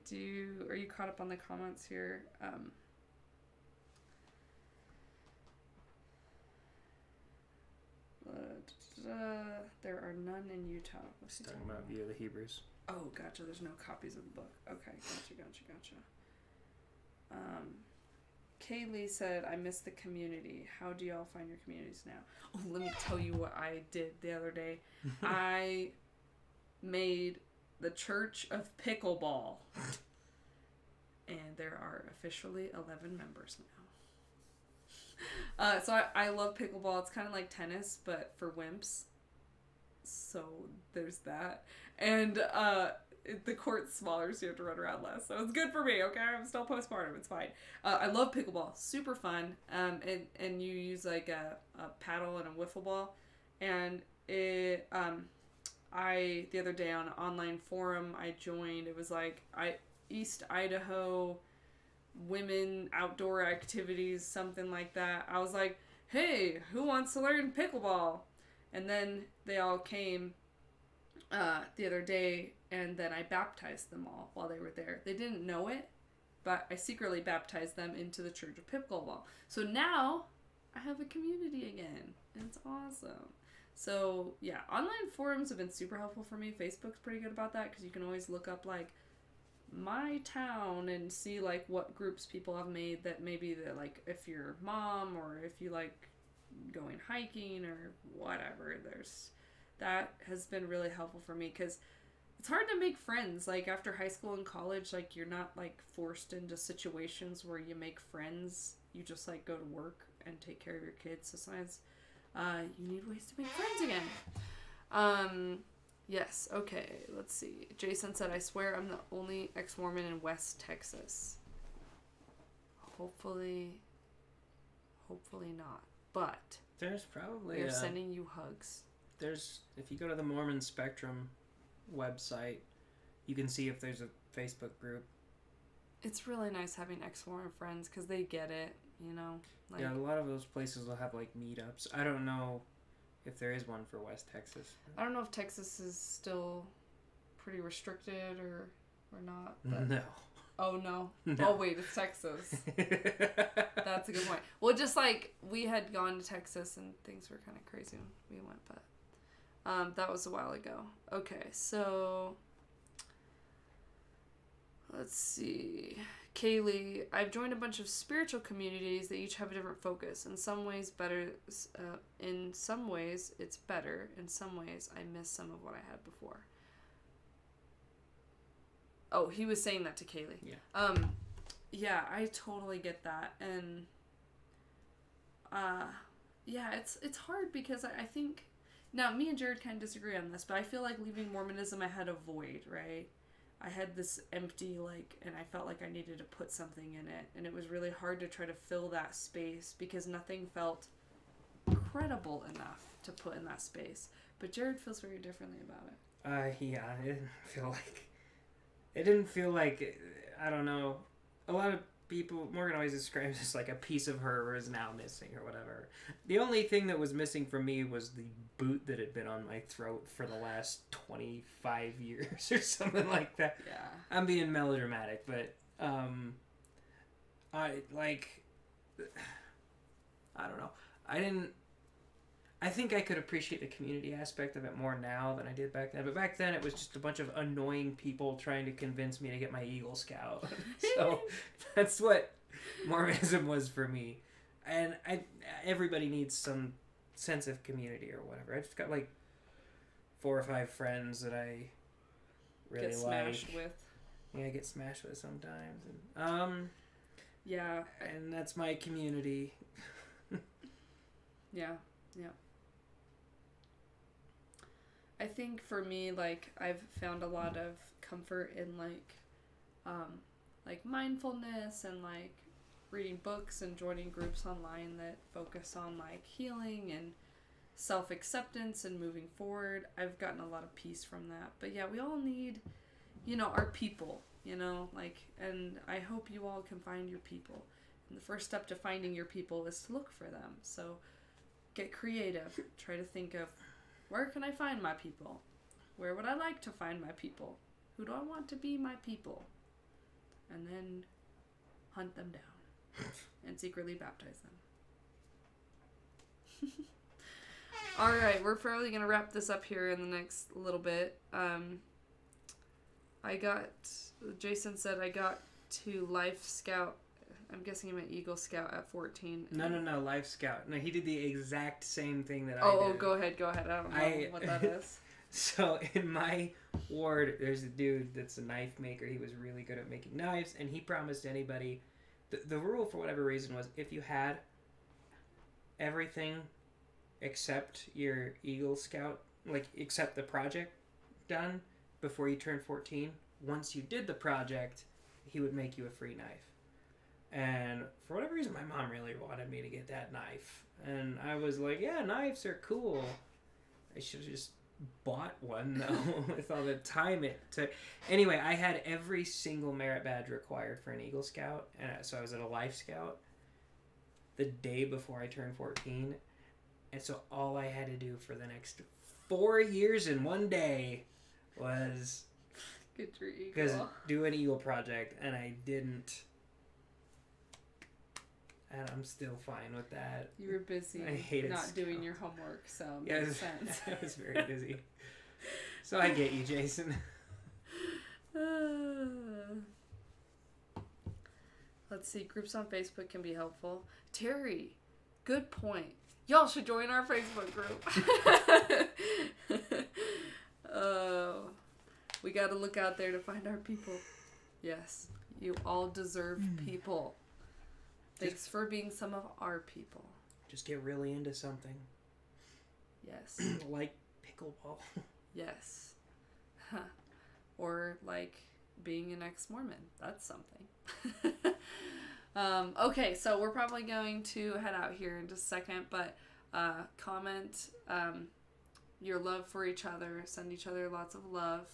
Are you caught up on the comments here? There are none in Utah. What's he talking about? View of the Hebrews. Oh, gotcha. There's no copies of the book. Okay, gotcha. Kaylee said, I miss the community. How do y'all find your communities now? Oh, let me tell you what I did the other day. I made the Church of Pickleball. And there are officially 11 members now. So I love pickleball. It's kind of like tennis, but for wimps. So there's that. And the court's smaller, so you have to run around less. So it's good for me, okay? I'm still postpartum. It's fine. I love pickleball. Super fun. And you use like a paddle and a wiffle ball. And it the other day on an online forum I joined, it was like East Idaho women outdoor activities, something like that. I was like, hey, who wants to learn pickleball? And then they all came the other day, and then I baptized them all while they were there. They didn't know it, but I secretly baptized them into the Church of Pickleball. So now I have a community again, and it's awesome. So yeah, online forums have been super helpful for me. Facebook's pretty good about that because you can always look up like my town and see like what groups people have made that maybe that like if you're mom or if you like going hiking or whatever, that has been really helpful for me because it's hard to make friends like after high school and college. Like you're not like forced into situations where you make friends. You just like go to work and take care of your kids. So sometimes you need ways to make friends again. Yes, okay, let's see. Jason said, I swear I'm the only ex-Mormon in West Texas. Hopefully not. But there's probably we're sending you hugs. If you go to the Mormon Spectrum website, you can see if there's a Facebook group. It's really nice having ex-Mormon friends because they get it, you know? Like, yeah, a lot of those places will have like meetups. I don't know if there is one for West Texas. I don't know if Texas is still pretty restricted or not. But... No. Oh, no. Oh, wait, it's Texas. That's a good point. Well, just like we had gone to Texas and things were kind of crazy when we went, but that was a while ago. Okay, so Let's see. Kaylee, I've joined a bunch of spiritual communities that each have a different focus. In some ways, in some ways, it's better. In some ways, I miss some of what I had before. Oh, he was saying that to Kaylee. Yeah. Yeah, I totally get that, and yeah, it's hard because I think now me and Jared kind of disagree on this, but I feel like leaving Mormonism, I had a void, right? I had this empty, and I felt like I needed to put something in it. And it was really hard to try to fill that space because nothing felt credible enough to put in that space. But Jared feels very differently about it. Yeah, it didn't feel like, I don't know, a lot of people, Morgan always describes this like a piece of her is now missing or whatever. The only thing that was missing for me was the boot that had been on my throat for the last 25 years or something like that. Yeah. I'm being melodramatic, but I don't know. I think I could appreciate the community aspect of it more now than I did back then. But back then, it was just a bunch of annoying people trying to convince me to get my Eagle Scout. So that's what Mormonism was for me. And everybody needs some sense of community or whatever. I just got 4 or 5 friends that I really get smashed with. Yeah, I get smashed with sometimes. And, yeah. And that's my community. Yeah. I think for me, I've found a lot of comfort in mindfulness and reading books and joining groups online that focus on healing and self-acceptance and moving forward. I've gotten a lot of peace from that. But yeah, we all need, our people, and I hope you all can find your people. And the first step to finding your people is to look for them. So get creative. Try to think of, where can I find my people? Where would I like to find my people? Who do I want to be my people? And then hunt them down and secretly baptize them. All right, we're probably going to wrap this up here in the next little bit. Jason said I got to Life Scout. I'm guessing he meant Eagle Scout at 14. No, Life Scout. No, he did the exact same thing that I did. Oh, go ahead. I don't know what that is. So, in my ward, there's a dude that's a knife maker. He was really good at making knives, and he promised anybody... The rule, for whatever reason, was if you had everything except your Eagle Scout, except the project done before you turned 14, once you did the project, he would make you a free knife. And for whatever reason, my mom really wanted me to get that knife. And I was like, yeah, knives are cool. I should have just bought one, though, with all the time it took. Anyway, I had every single merit badge required for an Eagle Scout. And so I was at a Life Scout the day before I turned 14. And so all I had to do for the next 4 years and 1 day was get your Eagle. Do an Eagle project. And I didn't... And I'm still fine with that. You were busy not doing your homework, so it makes sense. I was very busy. So I get you, Jason. Let's see. Groups on Facebook can be helpful. Terry, good point. Y'all should join our Facebook group. We got to look out there to find our people. Yes, you all deserve people. Thanks for being some of our people. Just get really into something. Yes. Like pickleball. Yes. Or being an ex-Mormon. That's something. Okay, so we're probably going to head out here in just a second, but comment your love for each other. Send each other lots of love.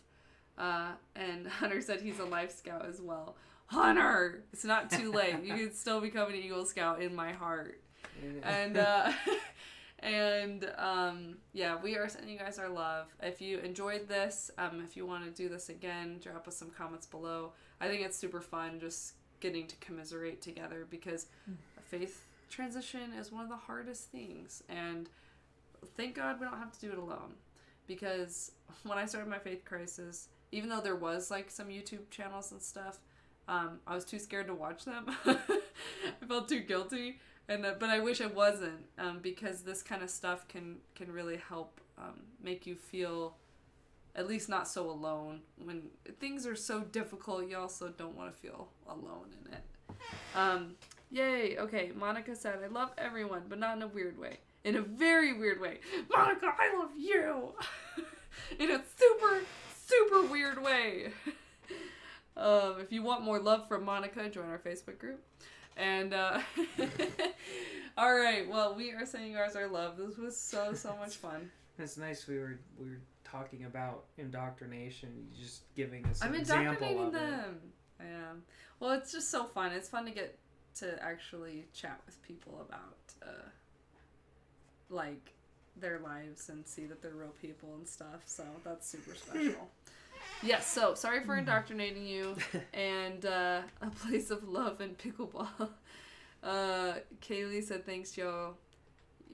And Hunter said he's a Life Scout as well. Hunter, it's not too late. You can still become an Eagle Scout in my heart. And yeah, we are sending you guys our love. If you enjoyed this, if you want to do this again, drop us some comments below. I think it's super fun just getting to commiserate together because a faith transition is one of the hardest things. And thank God we don't have to do it alone. Because when I started my faith crisis, even though there was some YouTube channels and stuff, I was too scared to watch them. I felt too guilty, but I wish I wasn't, because this kind of stuff can really help make you feel at least not so alone. When things are so difficult, you also don't want to feel alone in it. Yay! Okay, Monica said, I love everyone, but not in a weird way. In a very weird way. Monica, I love you! In a super, super weird way. If you want more love from Monica, join our Facebook group. And, alright, well, we are sending ours our love. This was so much fun. It's nice we were talking about indoctrination, just giving us an I'm example indoctrinating of them. I am. Well, it's just so fun. It's fun to get to actually chat with people about, like, their lives and see that they're real people and stuff. So that's super special. Yes, so sorry for indoctrinating you, and a place of love and pickleball. Kaylee said, thanks, yo.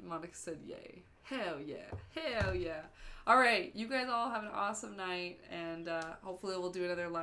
Monica said, yay. Hell yeah. Hell yeah. All right, you guys all have an awesome night, and hopefully we'll do another live.